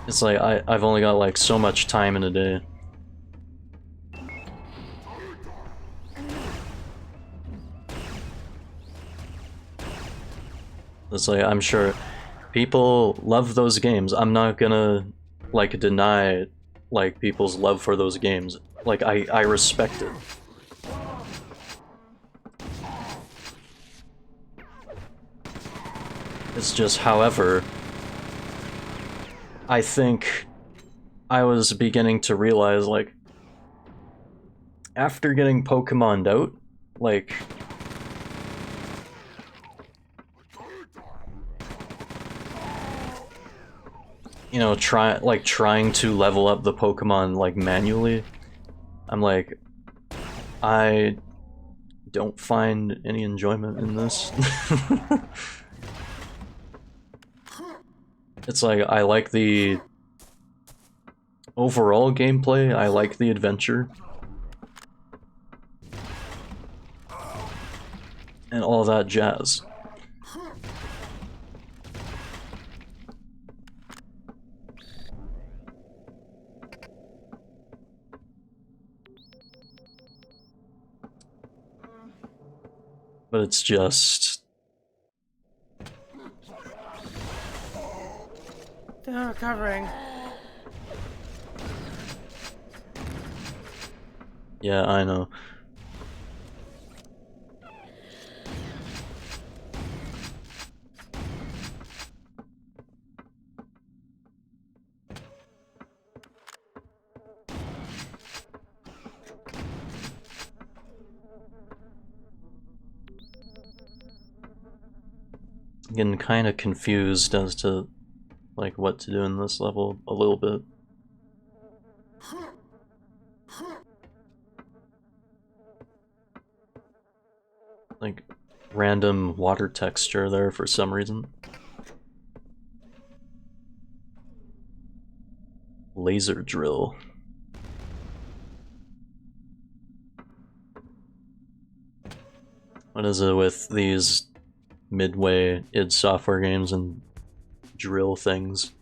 it's like I've only got like so much time in a day. It's like I'm sure people love those games. I'm not gonna like deny like people's love for those games. Like I respect it. It's just, however, I think I was beginning to realize, like, after getting Pokemon'd out, like, you know, trying to level up the Pokemon, like, manually, I'm like, I don't find any enjoyment in this. It's like, I like the overall gameplay, I like the adventure, and all that jazz. But it's just... Still recovering. Yeah, I know. Getting kind of confused as to like what to do in this level a little bit. Like random water texture there for some reason. Laser drill. What is it with these Midway id Software games and drill things?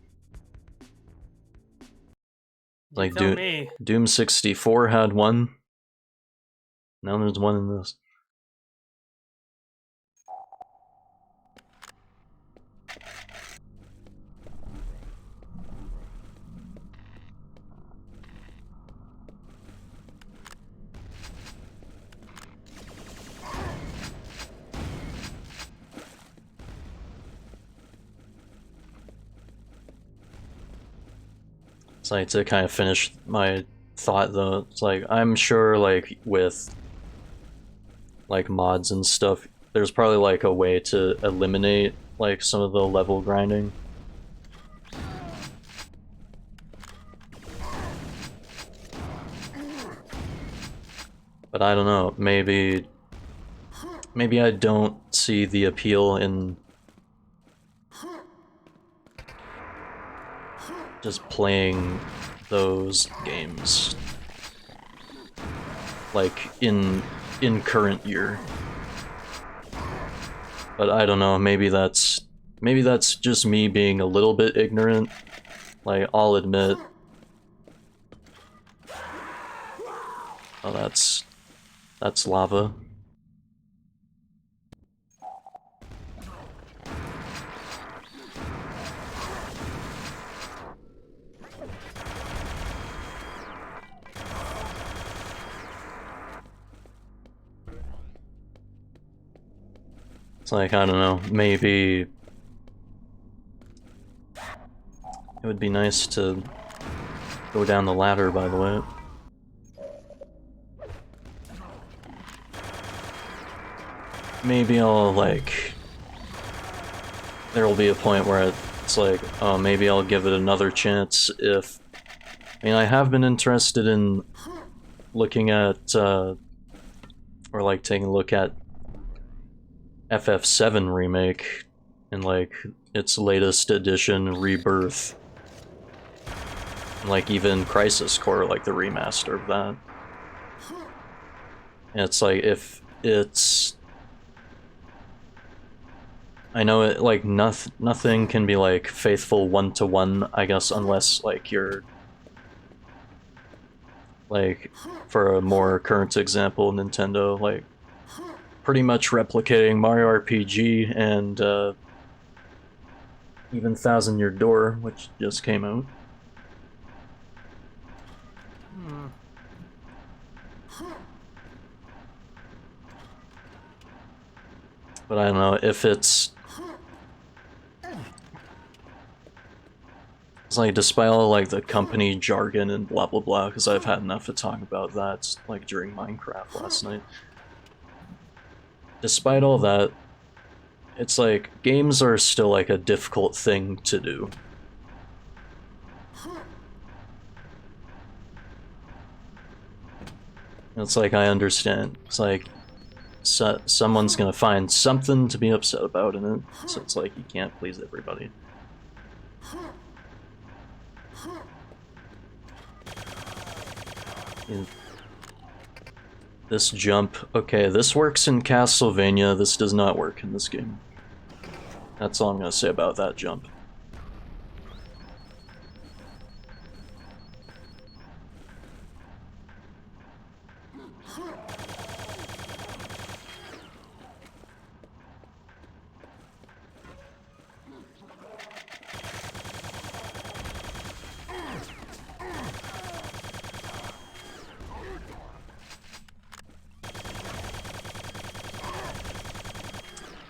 Like Doom 64 had one. Now there's one in this. It's like, to kind of finish my thought though, it's like, I'm sure like with like mods and stuff, there's probably like a way to eliminate like some of the level grinding. But I don't know, maybe I don't see the appeal in just playing those games like in current year. But I don't know, maybe that's just me being a little bit ignorant. Like, I'll admit. Oh, that's lava. It's like, I don't know, maybe it would be nice to go down the ladder, by the way. Maybe I'll, like, there'll be a point where it's like, oh, maybe I'll give it another chance if... I mean, I have been interested in looking at, or like taking a look at FF7 Remake and like its latest edition, Rebirth. And, like, even Crisis Core, like the remaster of that. And it's like, if it's... I know it, like, nothing can be like faithful one-to-one, I guess, unless like you're... Like, for a more current example, Nintendo, like, pretty much replicating Mario RPG and even Thousand Year Door, which just came out. But I don't know if it's like, despite all like the company jargon and blah blah blah, because I've had enough to talk about that like during Minecraft last night. Despite all that, it's like, games are still like a difficult thing to do. It's like, I understand. It's like, someone's gonna find something to be upset about in it, so it's like, you can't please everybody. This jump, okay, this works in Castlevania, this does not work in this game. That's all I'm gonna say about that jump.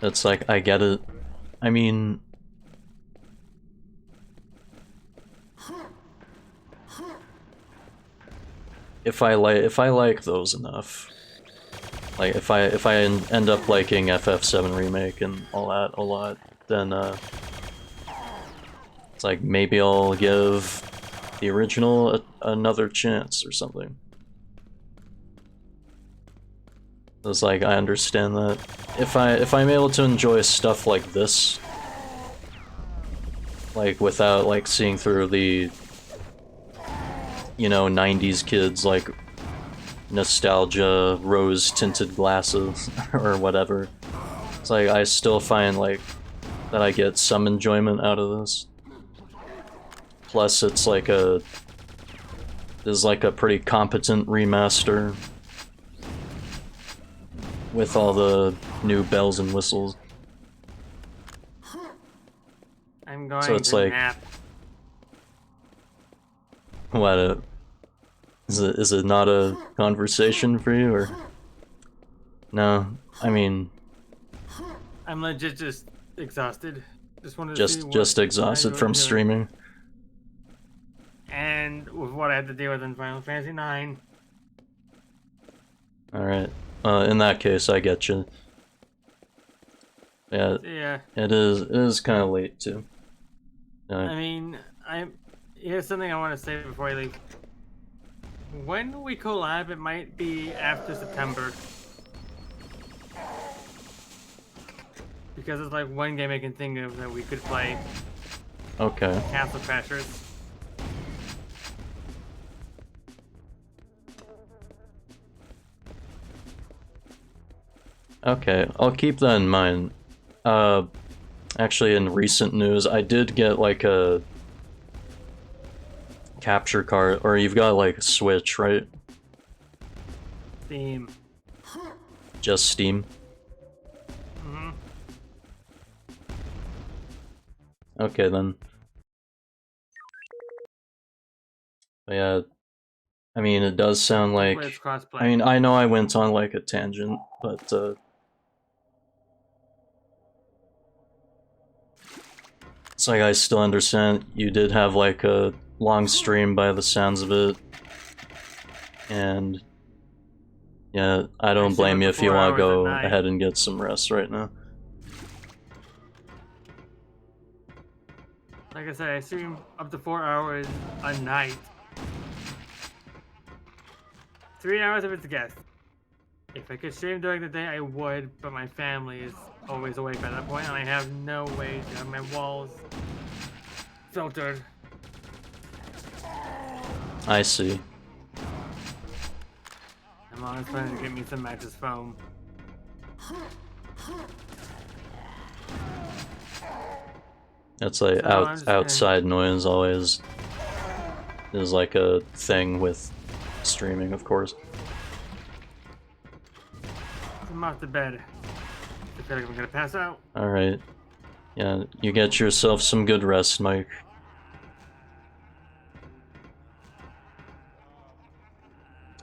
It's like, I get it. I mean... If I like those enough, like if I end up liking FF7 Remake and all that a lot, then it's like, maybe I'll give the original another chance or something. It's like, I understand that. If I'm able to enjoy stuff like this, like without like seeing through the, you know, 90s kids like nostalgia, rose-tinted glasses or whatever, it's like, I still find like that I get some enjoyment out of this. Plus, it's like a pretty competent remaster with all the new bells and whistles. I'm going so it's to like, nap. What, is it not a conversation for you, or? No, I mean... I'm legit just exhausted. Just wanted to see just exhausted from streaming. and with what I had to deal with in Final Fantasy IX. Alright. In that case, I get you. Yeah, So, yeah. it is kind of late too. I mean, here's something I want to say before I leave. When we collab, it might be after September. Because it's like one game I can think of that we could play. Okay. Castle Crashers. Okay, I'll keep that in mind. Actually, in recent news, I did get like a capture card, or you've got like a Switch, right? Steam. Just Steam? Mm-hmm. Okay then. But yeah, I mean, it does sound Hopefully like... it's crossplay. I mean, I know I went on like a tangent, but it's like I still understand you did have like a long stream by the sounds of it. And yeah, I don't blame you if you want to go ahead and get some rest right now. Like I said, I stream up to 4 hours a night. 3 hours if it's a guest. If I could stream during the day, I would, but my family is always awake by that point, and I have no way to have my walls filtered. I see. I'm always planning to get me some mattress foam. That's like outside noise always is like a thing with streaming, of course. I'm off to bed. I feel like I'm gonna pass out. Alright. Yeah, you get yourself some good rest, Mike.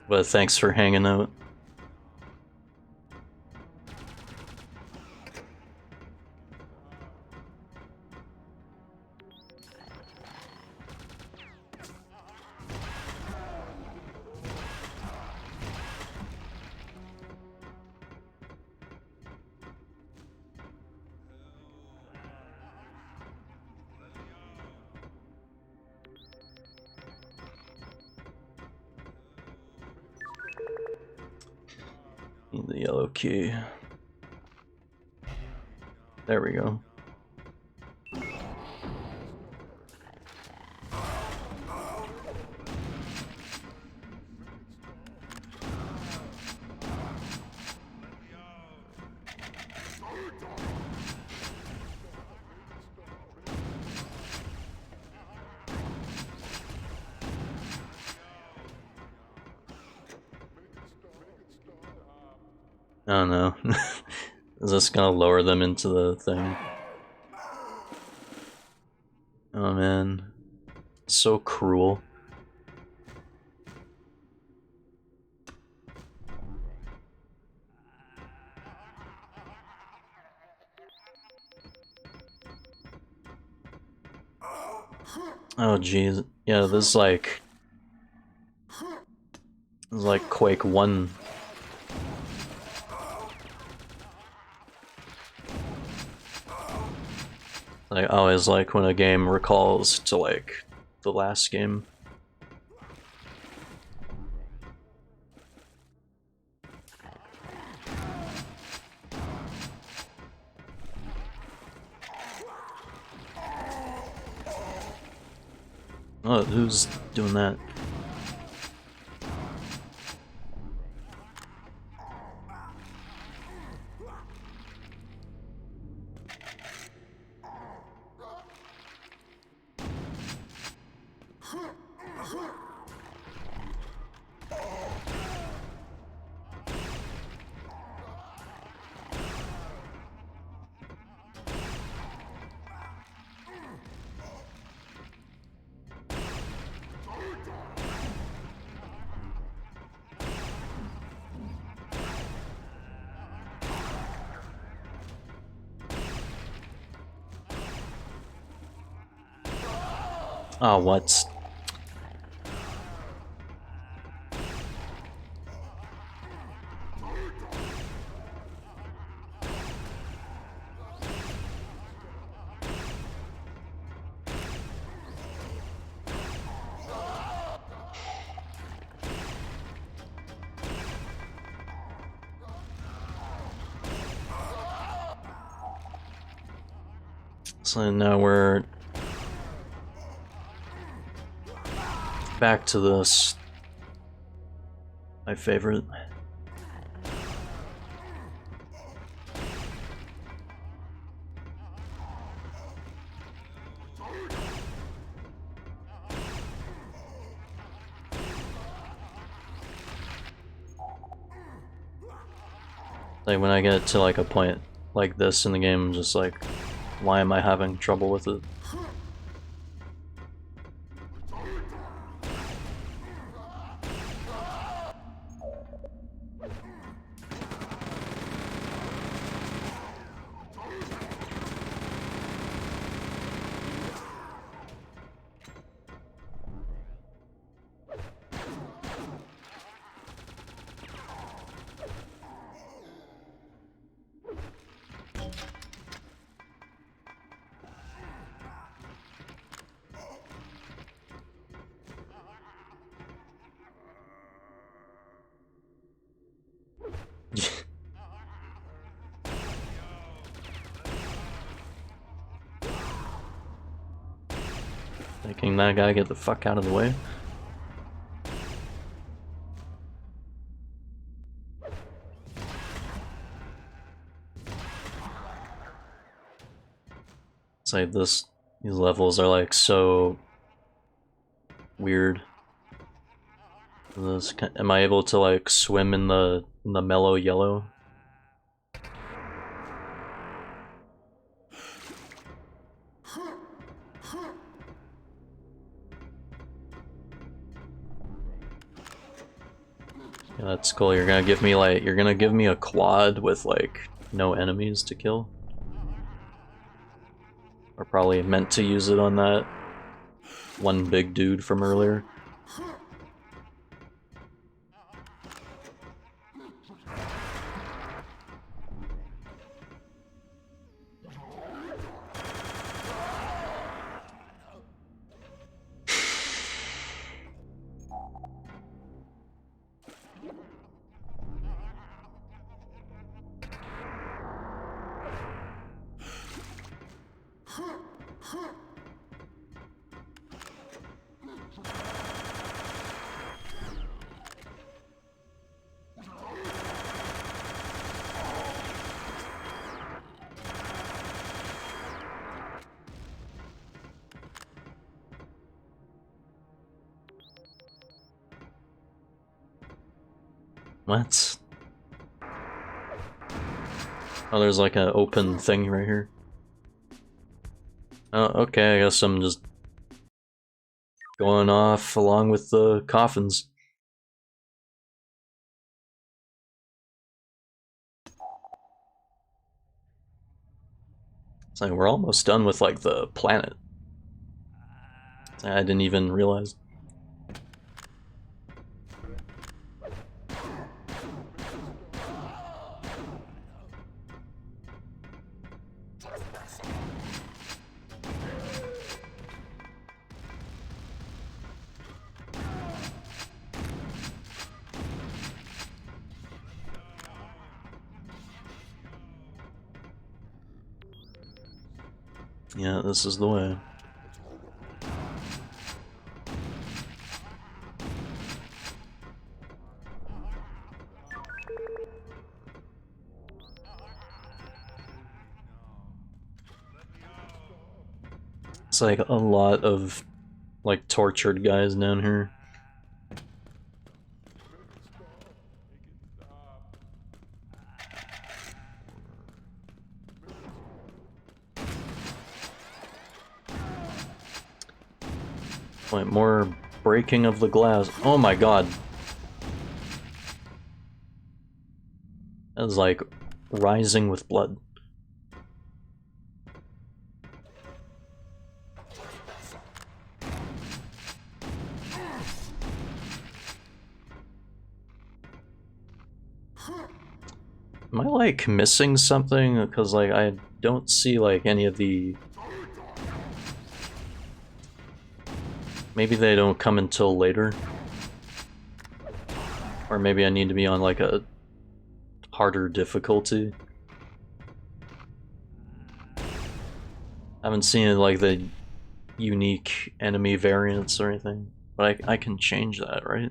But thanks for hanging out. Need the yellow key. There we go. I don't know. Is this gonna lower them into the thing? Oh man. So cruel. Oh jeez. Yeah, this is like... This is like Quake 1. I always like when a game recalls to like the last game. Oh, who's doing that? Oh, what? So now we're back to this. My favorite. Like when I get to like a point like this in the game, I'm just like, why am I having trouble with it? Making that guy get the fuck out of the way. It's like these levels are like so weird. Am I able to like swim in the mellow yellow? Yeah, that's cool. You're gonna give me a quad with like no enemies to kill. Or probably meant to use it on that one big dude from earlier. What? Oh, there's like an open thing right here. Oh, okay, I guess I'm just going off along with the coffins. It's like we're almost done with like the planet. I didn't even realize. Yeah, this is the way. It's like a lot of like tortured guys down here. Like more breaking of the glass. Oh my god. That was like rising with blood. Am I like missing something? Because like I don't see like any of the... Maybe they don't come until later. Or maybe I need to be on like a harder difficulty. I haven't seen like the unique enemy variants or anything, but I can change that, right?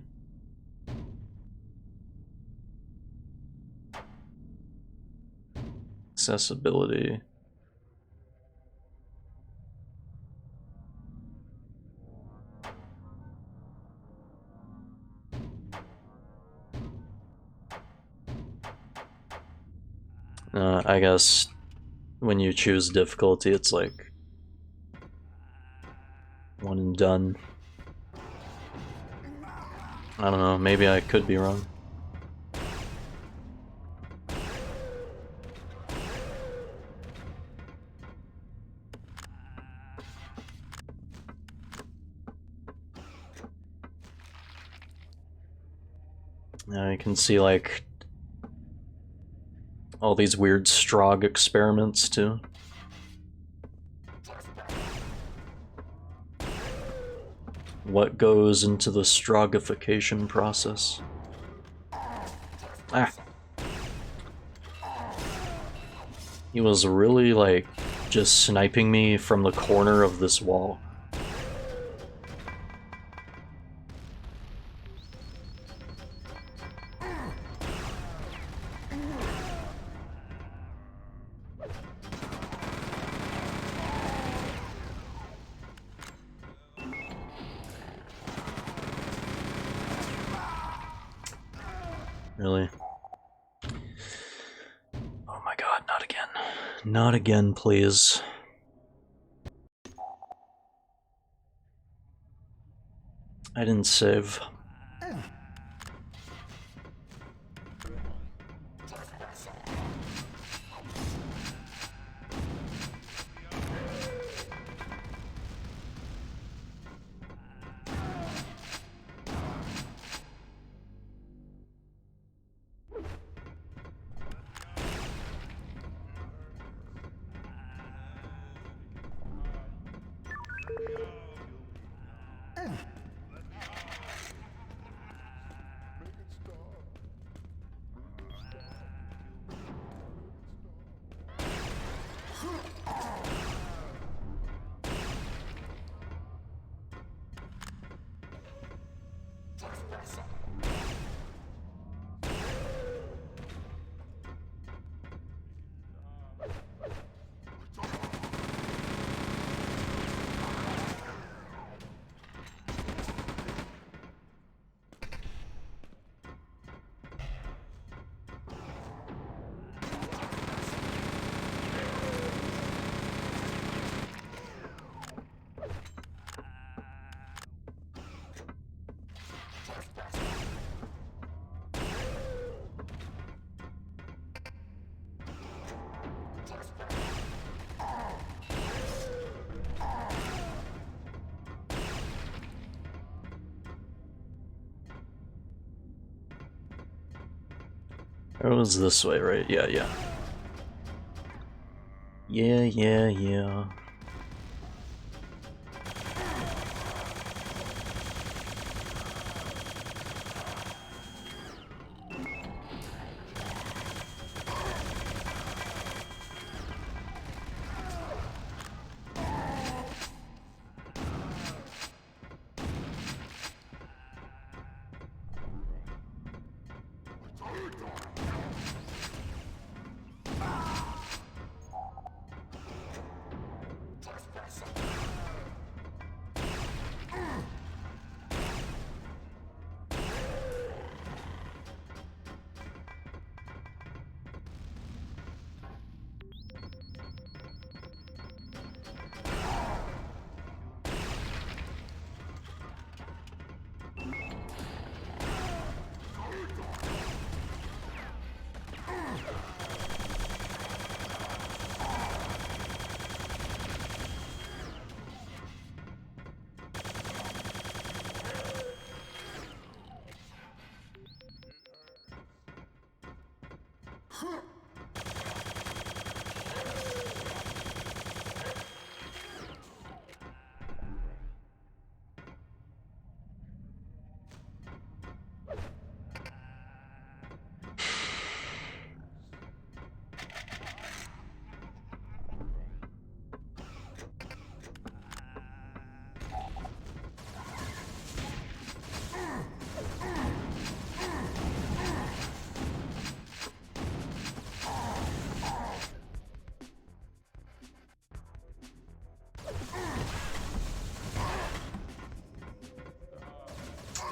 Accessibility. I guess when you choose difficulty, it's like one and done. I don't know, maybe I could be wrong. You can see like all these weird Strog experiments too. What goes into the Strogification process? Ah. He was really like just sniping me from the corner of this wall. Really? Oh my god, not again. Not again, please. I didn't save. It was this way, right? Yeah, yeah. Yeah.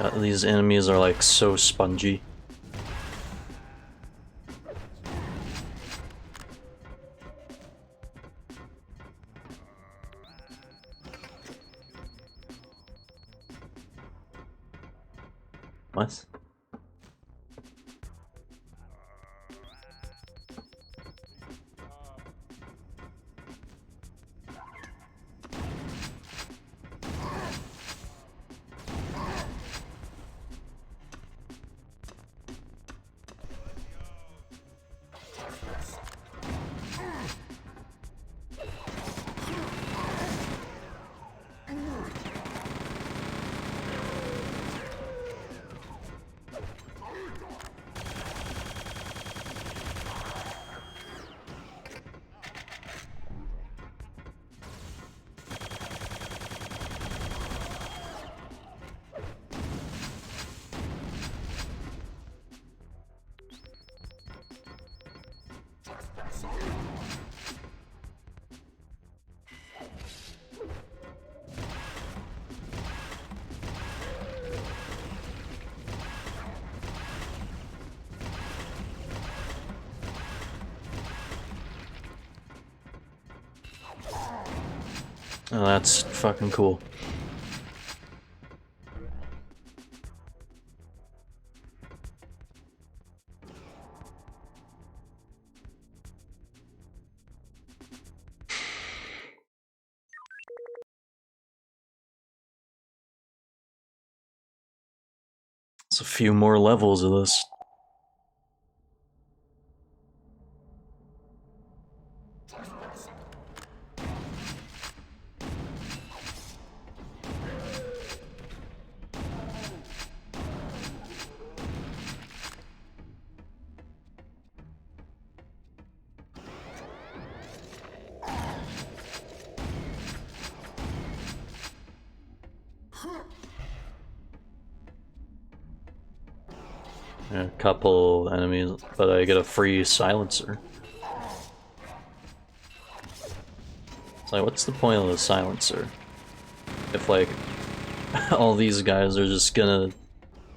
God, these enemies are like so spongy. What? Oh, that's fucking cool. It's a few more levels of this. A couple enemies, but I get a free silencer. It's like, what's the point of the silencer? If, like, all these guys are just gonna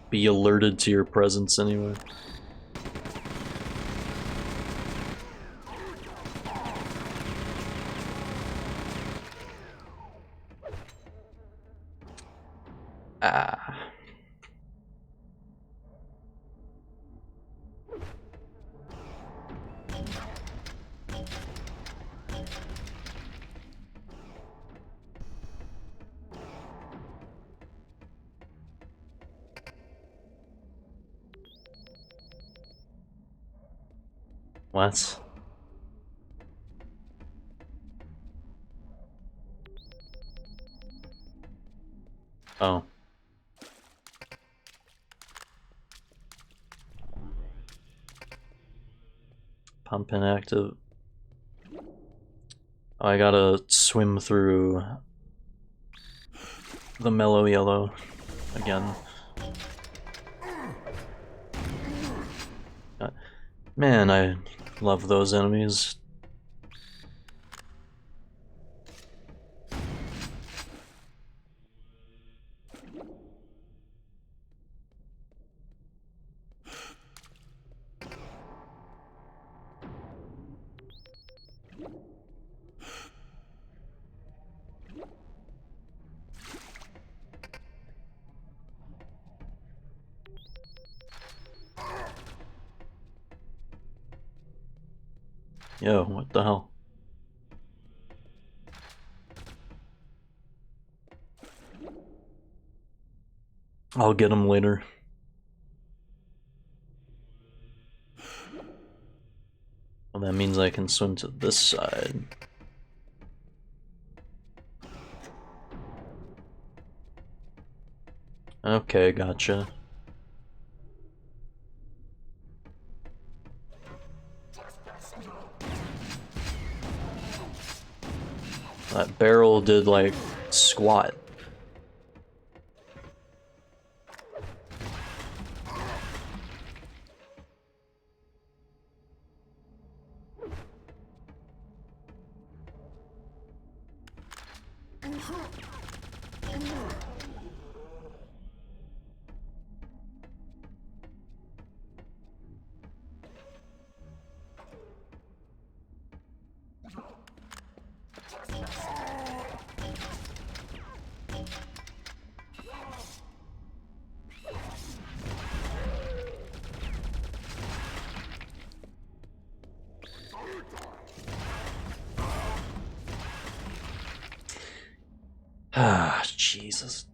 be alerted to your presence anyway. Ah. What? Oh. Pump inactive. Oh, I gotta swim through the mellow yellow again. Man, I love those enemies. Yo, what the hell? I'll get him later. Well, that means I can swim to this side. Okay, gotcha. That barrel did, like, squat. Ah, Jesus.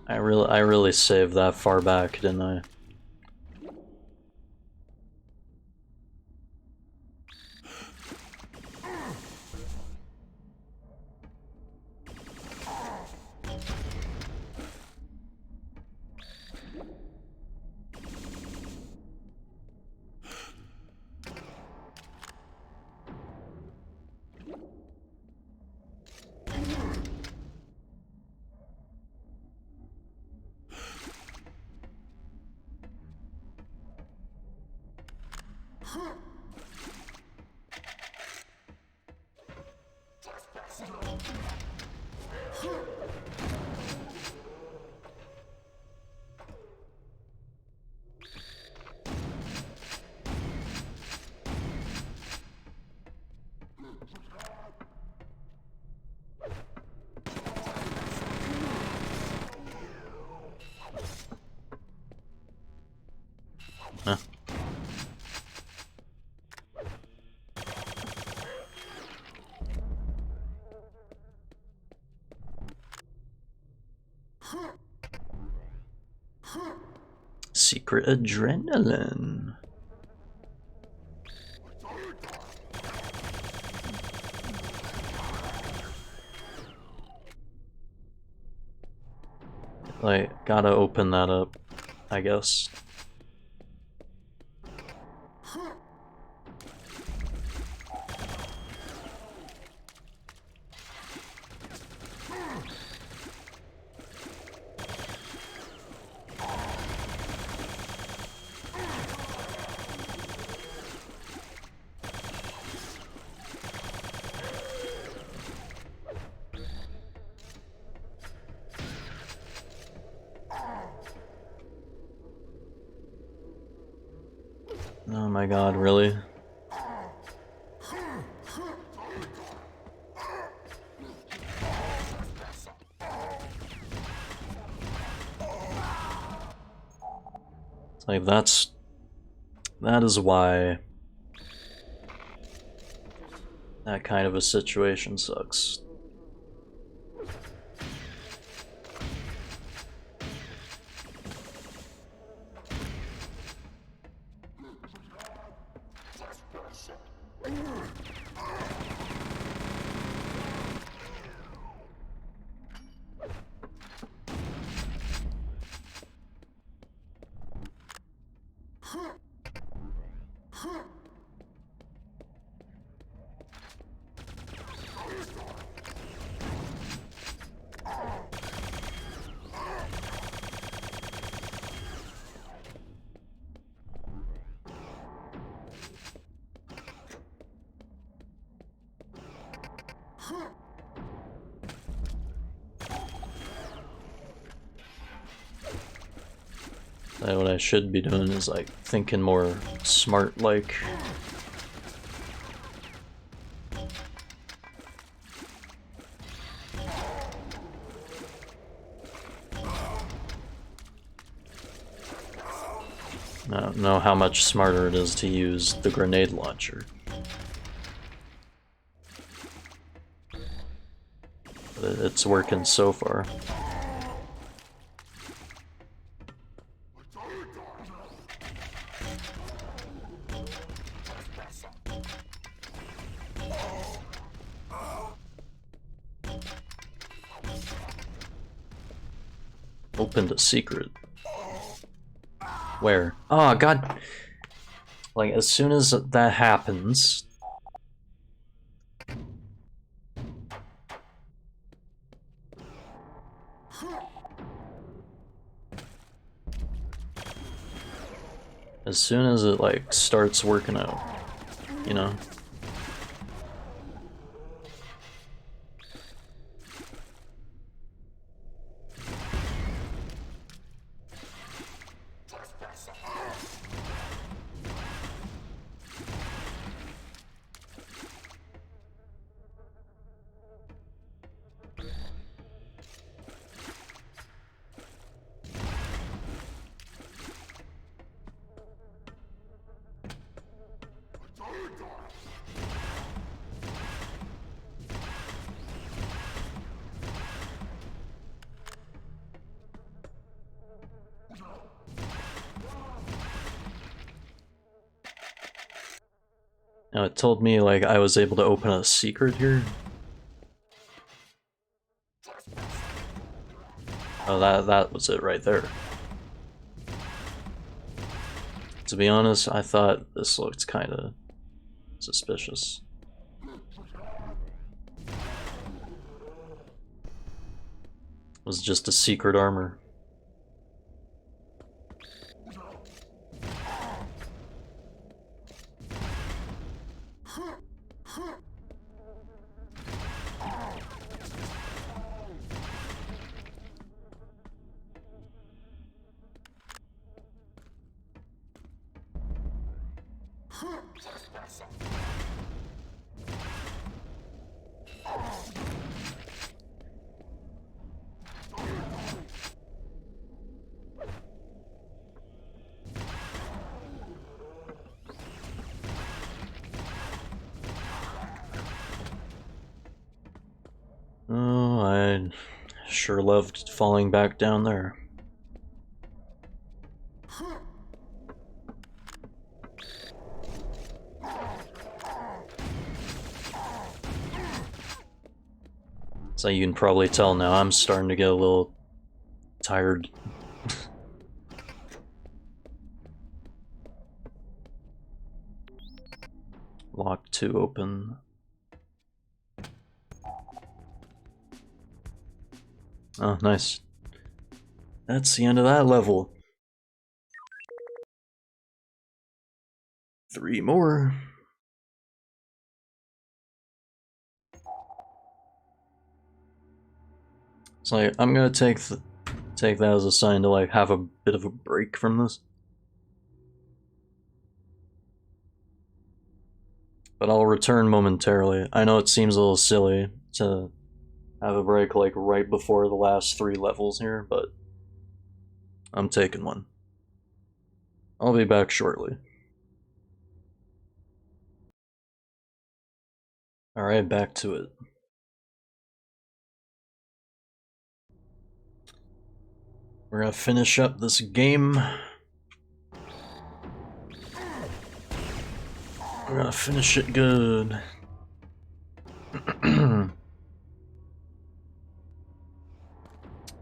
I really saved that far back, didn't I? Huh. Secret adrenaline. Like, gotta open that up, I guess. Oh my god, really? It's like, that is why that kind of a situation sucks. What I should be doing is like thinking more smart, like. I don't know how much smarter it is to use the grenade launcher. But it's working so far. Opened a secret. Where? Oh god. Like, as soon as that happens... As soon as it, like, starts working out, you know? Now it told me like I was able to open a secret here. Oh, that was it right there. To be honest, I thought this looked kind of suspicious. It was just a secret armor. Oh, I sure loved falling back down there. So you can probably tell now I'm starting to get a little tired. Lock 2 open. Oh, nice. That's the end of that level. 3 more. So like, I'm gonna take that as a sign to like have a bit of a break from this. But I'll return momentarily. I know it seems a little silly to have a break like right before the last 3 levels here, but I'm taking one. I'll be back shortly. Alright, back to it. We're gonna finish up this game. We're gonna finish it good.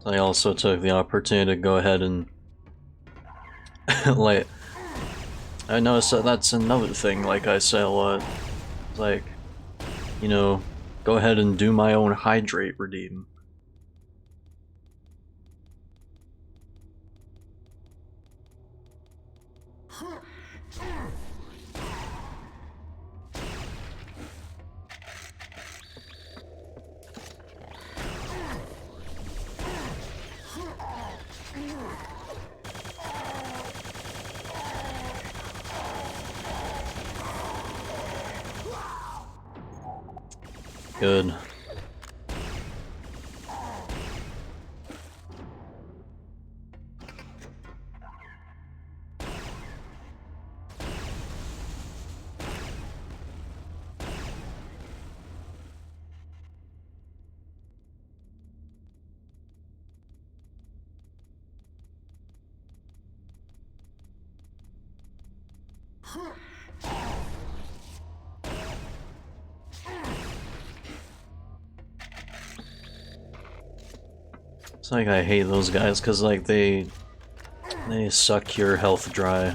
I also took the opportunity to go ahead and like, I noticed that that's another thing, like I say a lot. Like, you know, go ahead and do my own hydrate redeem. Good. It's like I hate those guys because like they suck your health dry.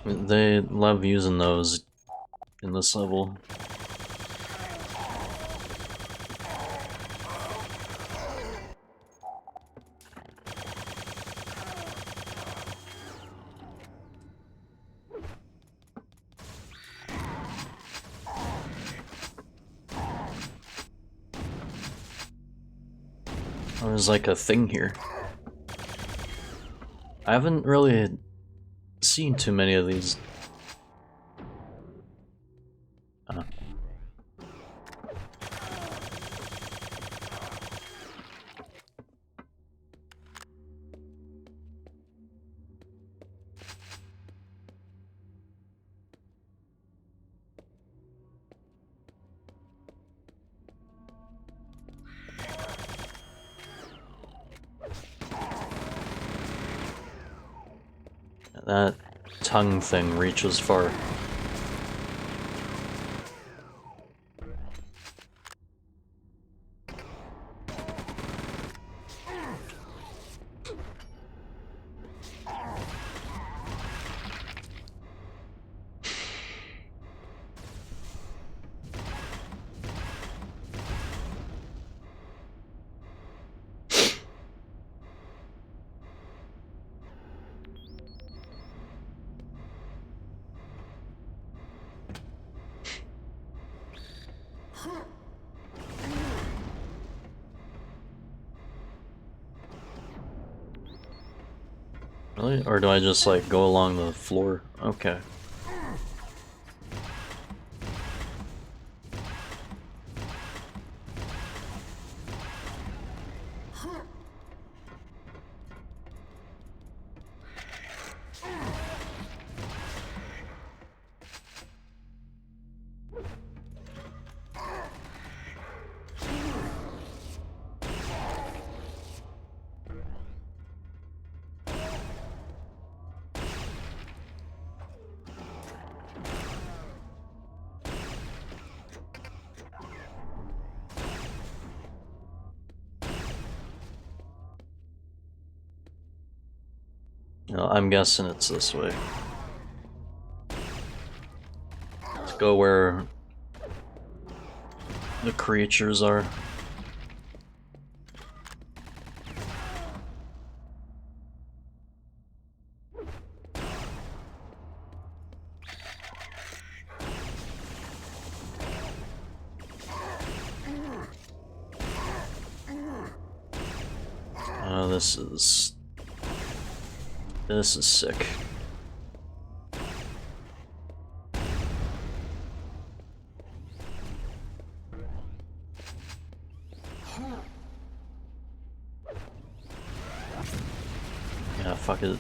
They love using those in this level. Oh, there's like a thing here. I haven't really seen too many of these. That tongue thing reaches far. Really? Or do I just like go along the floor? Okay. No, I'm guessing it's this way. Let's go where the creatures are. Oh, this is sick. Yeah, fuck it.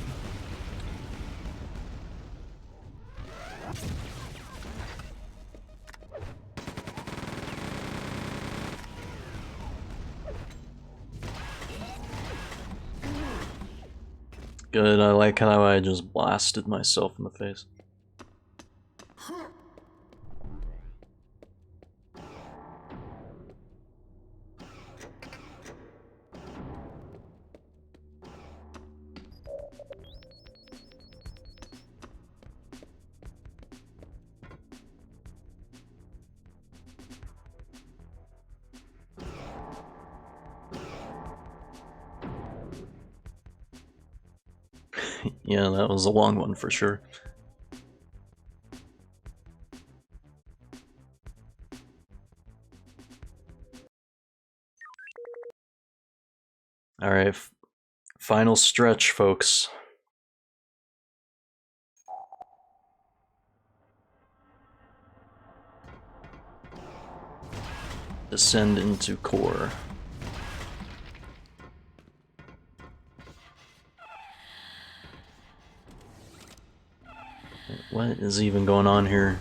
Good, I like how I just blasted myself in the face. Yeah, that was a long one for sure. Alright, final stretch, folks. Descend into core. What is even going on here?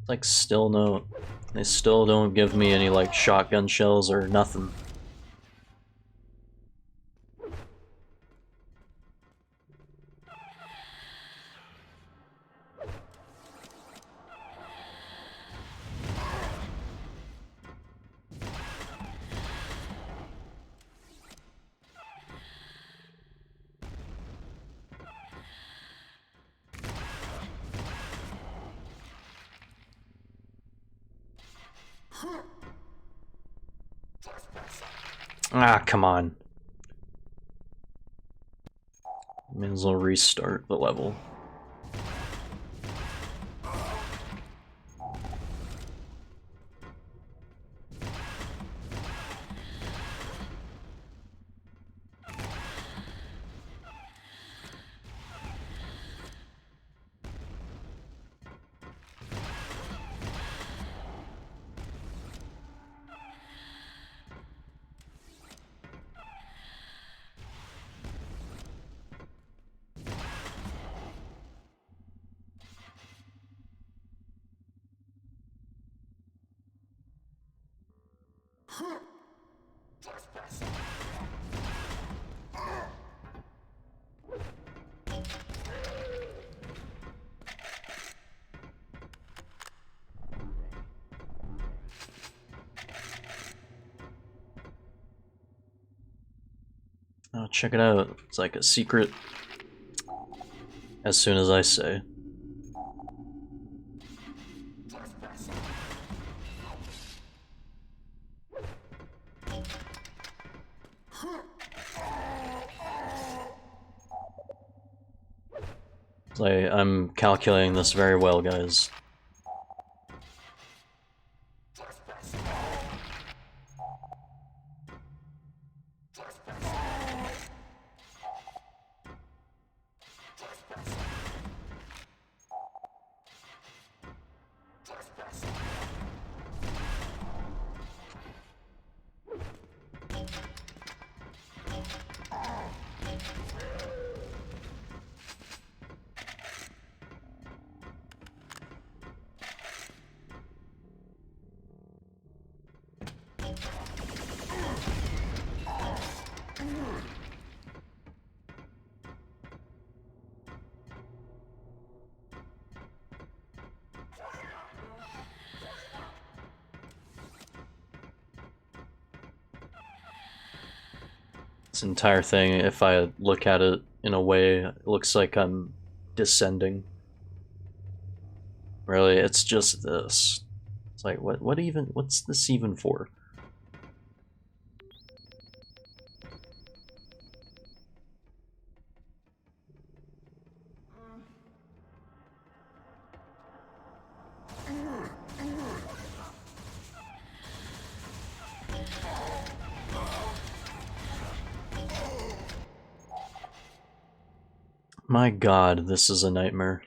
Like, still no... They still don't give me any, like, shotgun shells or nothing. Ah, come on. May as well restart the level. Oh, check it out. It's like a secret. As soon as I say. I'm calculating this very well, guys. This entire thing, if I look at it in a way, it looks like I'm descending. Really, it's just this. It's like, what's this even for? My god, this is a nightmare.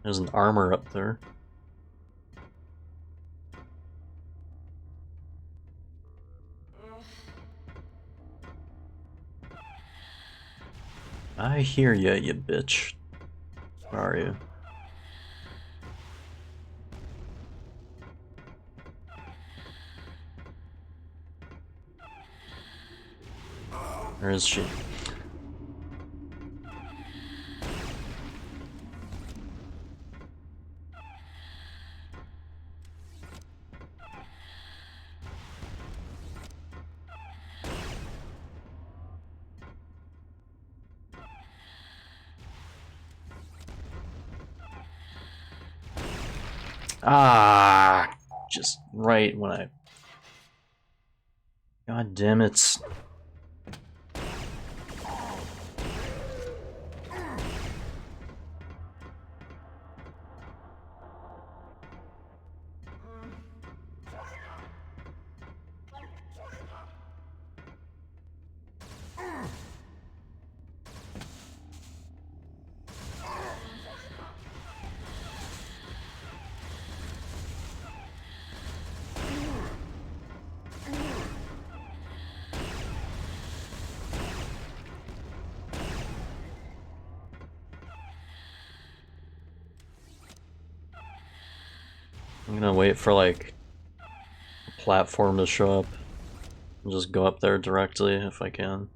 There's an armor up there. I hear ya, you bitch. Where are you? Where is she? Ah, just right when I... God damn it. I'm gonna wait for like a platform to show up and just go up there directly if I can.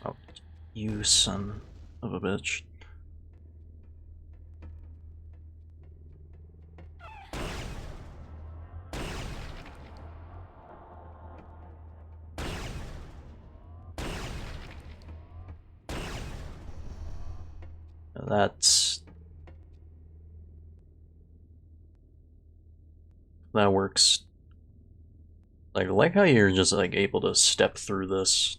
Oh, you son of a bitch. That works. Like, I like how you're just like able to step through this.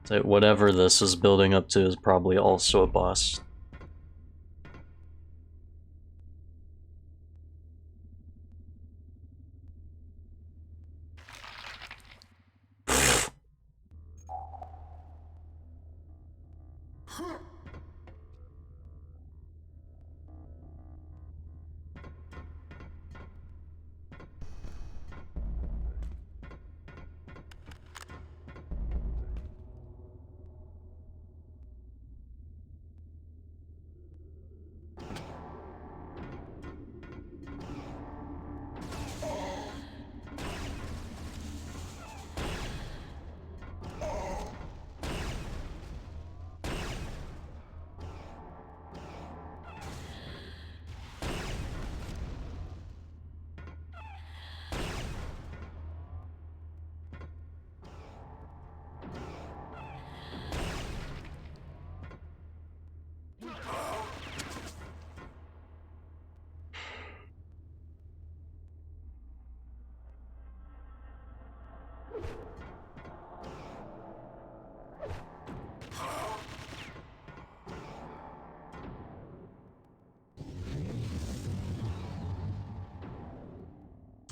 So whatever this is building up to is probably also a boss.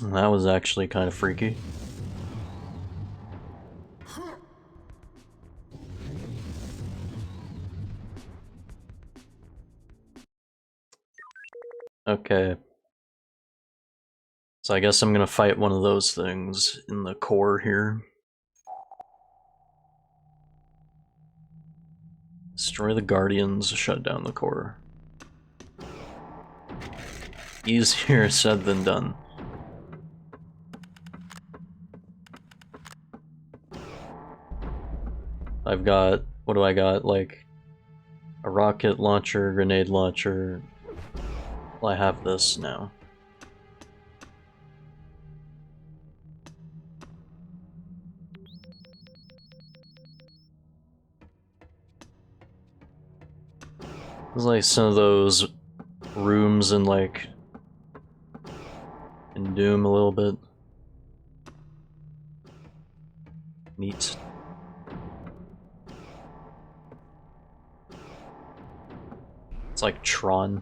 That was actually kind of freaky. Okay. So I guess I'm gonna fight one of those things in the core here. Destroy the guardians, shut down the core. Easier said than done. I've got, what do I got, like a rocket launcher, grenade launcher. Well, I have this now. It's like some of those rooms in like in Doom a little bit. Neat. It's like Tron.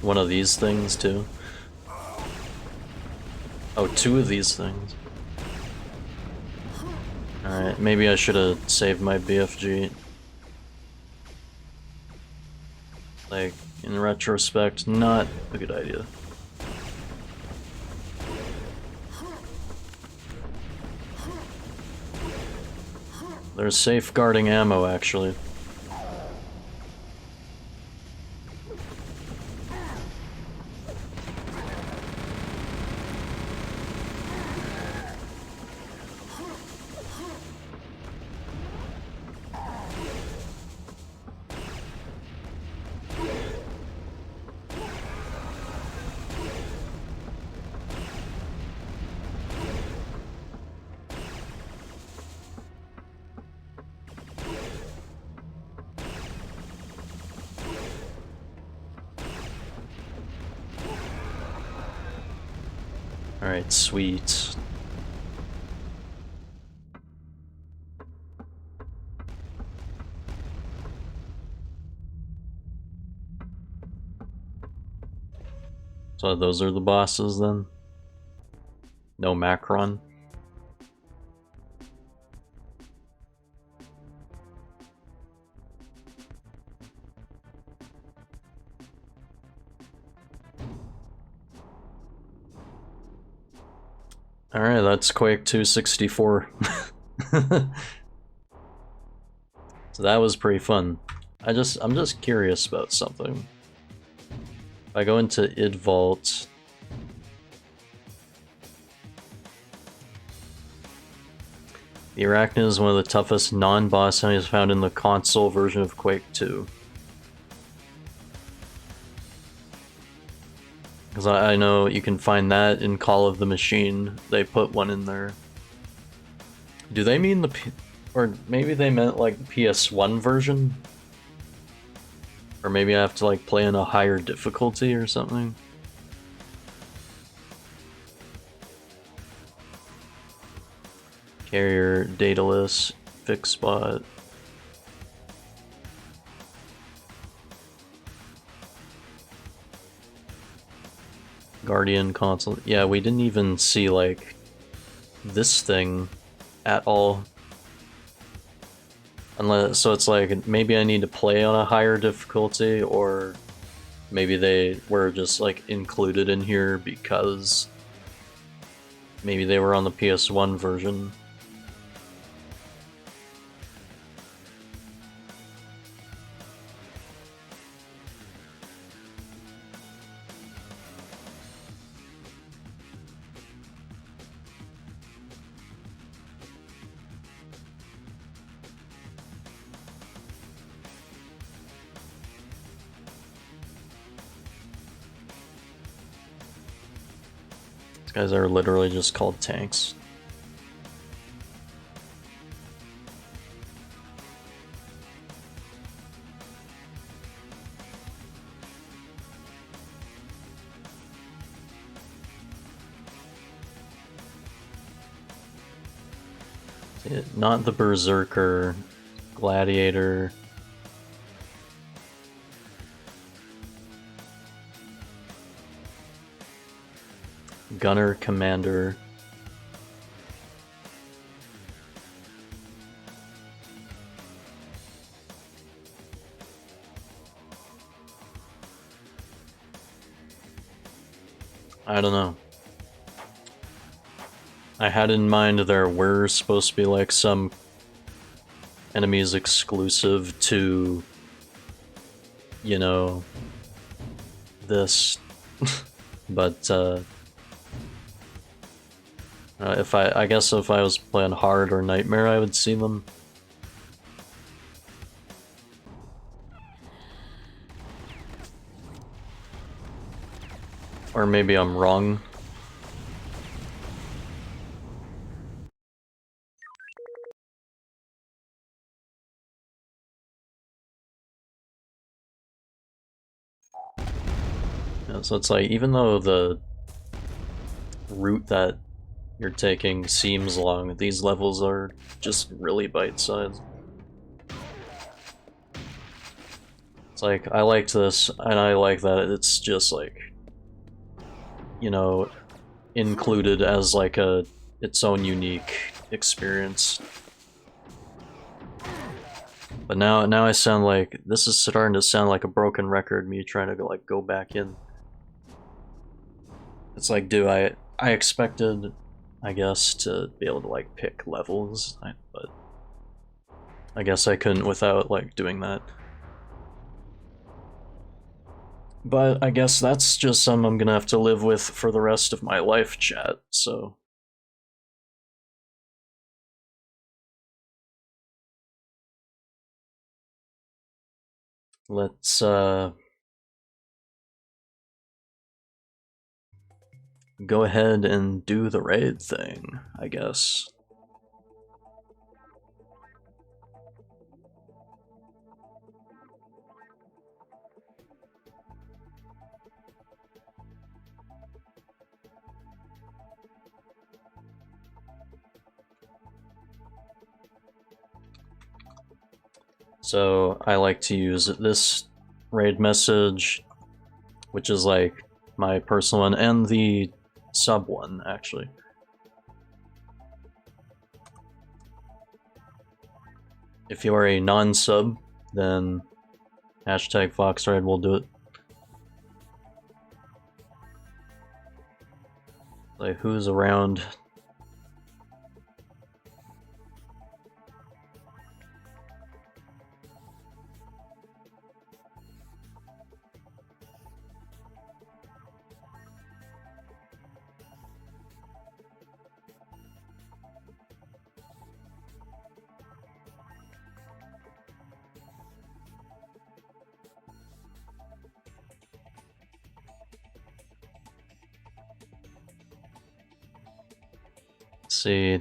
One of these things too. Oh, two of these things. Alright, maybe I should have saved my BFG. Like, in retrospect, not a good idea. There's safeguarding ammo, actually. Alright, sweet. So those are the bosses then? No Macron? Alright, that's Quake 264. So that was pretty fun. I'm just curious about something. If I go into id Vault, the Arachnid is one of the toughest non-boss enemies found in the console version of Quake 2. Because I know you can find that in Call of the Machine. They put one in there. Do they mean or maybe they meant like PS1 version? Or maybe I have to like play in a higher difficulty or something? Carrier, Daedalus, Fix Spot. Guardian console. Yeah, we didn't even see like this thing at all. Unless, so it's like maybe I need to play on a higher difficulty, or maybe they were just like included in here because maybe they were on the PS1 version. These guys are literally just called tanks. Not the Berserker, Gladiator. Gunner Commander. I don't know. I had in mind there were supposed to be like some enemies exclusive to, you know, this, but I guess if I was playing hard or nightmare, I would see them. Or maybe I'm wrong. Yeah, so it's like, even though the route that you're taking seems long, these levels are just really bite-sized. It's like, I liked this, and I like that it's just like, you know, included as like its own unique experience. But now I sound like, this is starting to sound like a broken record, me trying to like go back in. It's like, I expected, I guess, to be able to like pick levels, but I guess I couldn't without like doing that. But I guess that's just something I'm gonna have to live with for the rest of my life, chat, so. Let's go ahead and do the raid thing, I guess. So I like to use this raid message, which is like my personal one, and the sub one, actually. If you are a non-sub, then hashtag FoxRide will do it. Like, who's around? Let's see.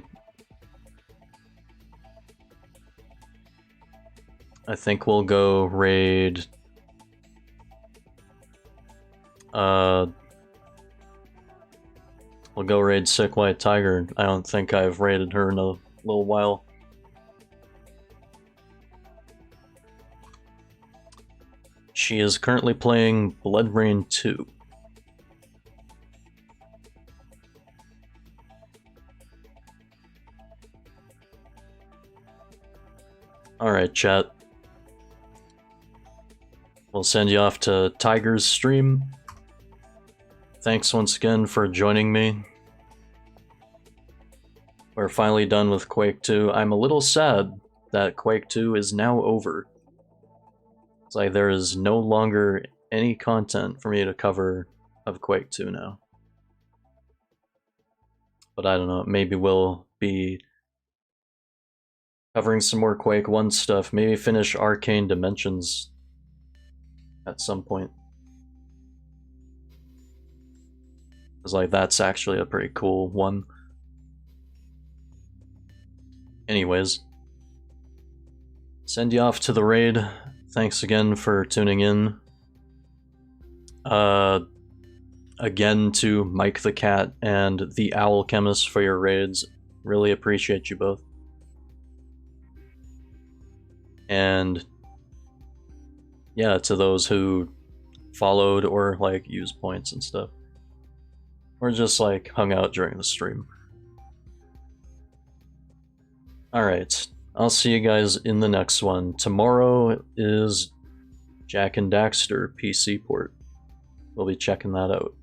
I think we'll go raid we'll go raid Sick White Tiger. I don't think I've raided her in a little while. She is currently playing Blood Rain 2. Alright, chat. We'll send you off to Tiger's stream. Thanks once again for joining me. We're finally done with Quake 2. I'm a little sad that Quake 2 is now over. It's like there is no longer any content for me to cover of Quake 2 now. But I don't know, maybe we'll be covering some more Quake 1 stuff. Maybe finish Arcane Dimensions at some point. It's like that's actually a pretty cool one. Anyways, send you off to the raid. Thanks again for tuning in. Again to Mike the Cat and the Owl Chemist for your raids. Really appreciate you both. And yeah, to those who followed or like used points and stuff. Or just like hung out during the stream. Alright, I'll see you guys in the next one. Tomorrow is Jack and Daxter PC port. We'll be checking that out.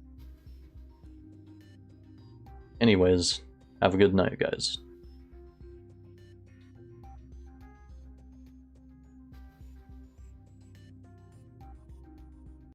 Anyways, have a good night, guys.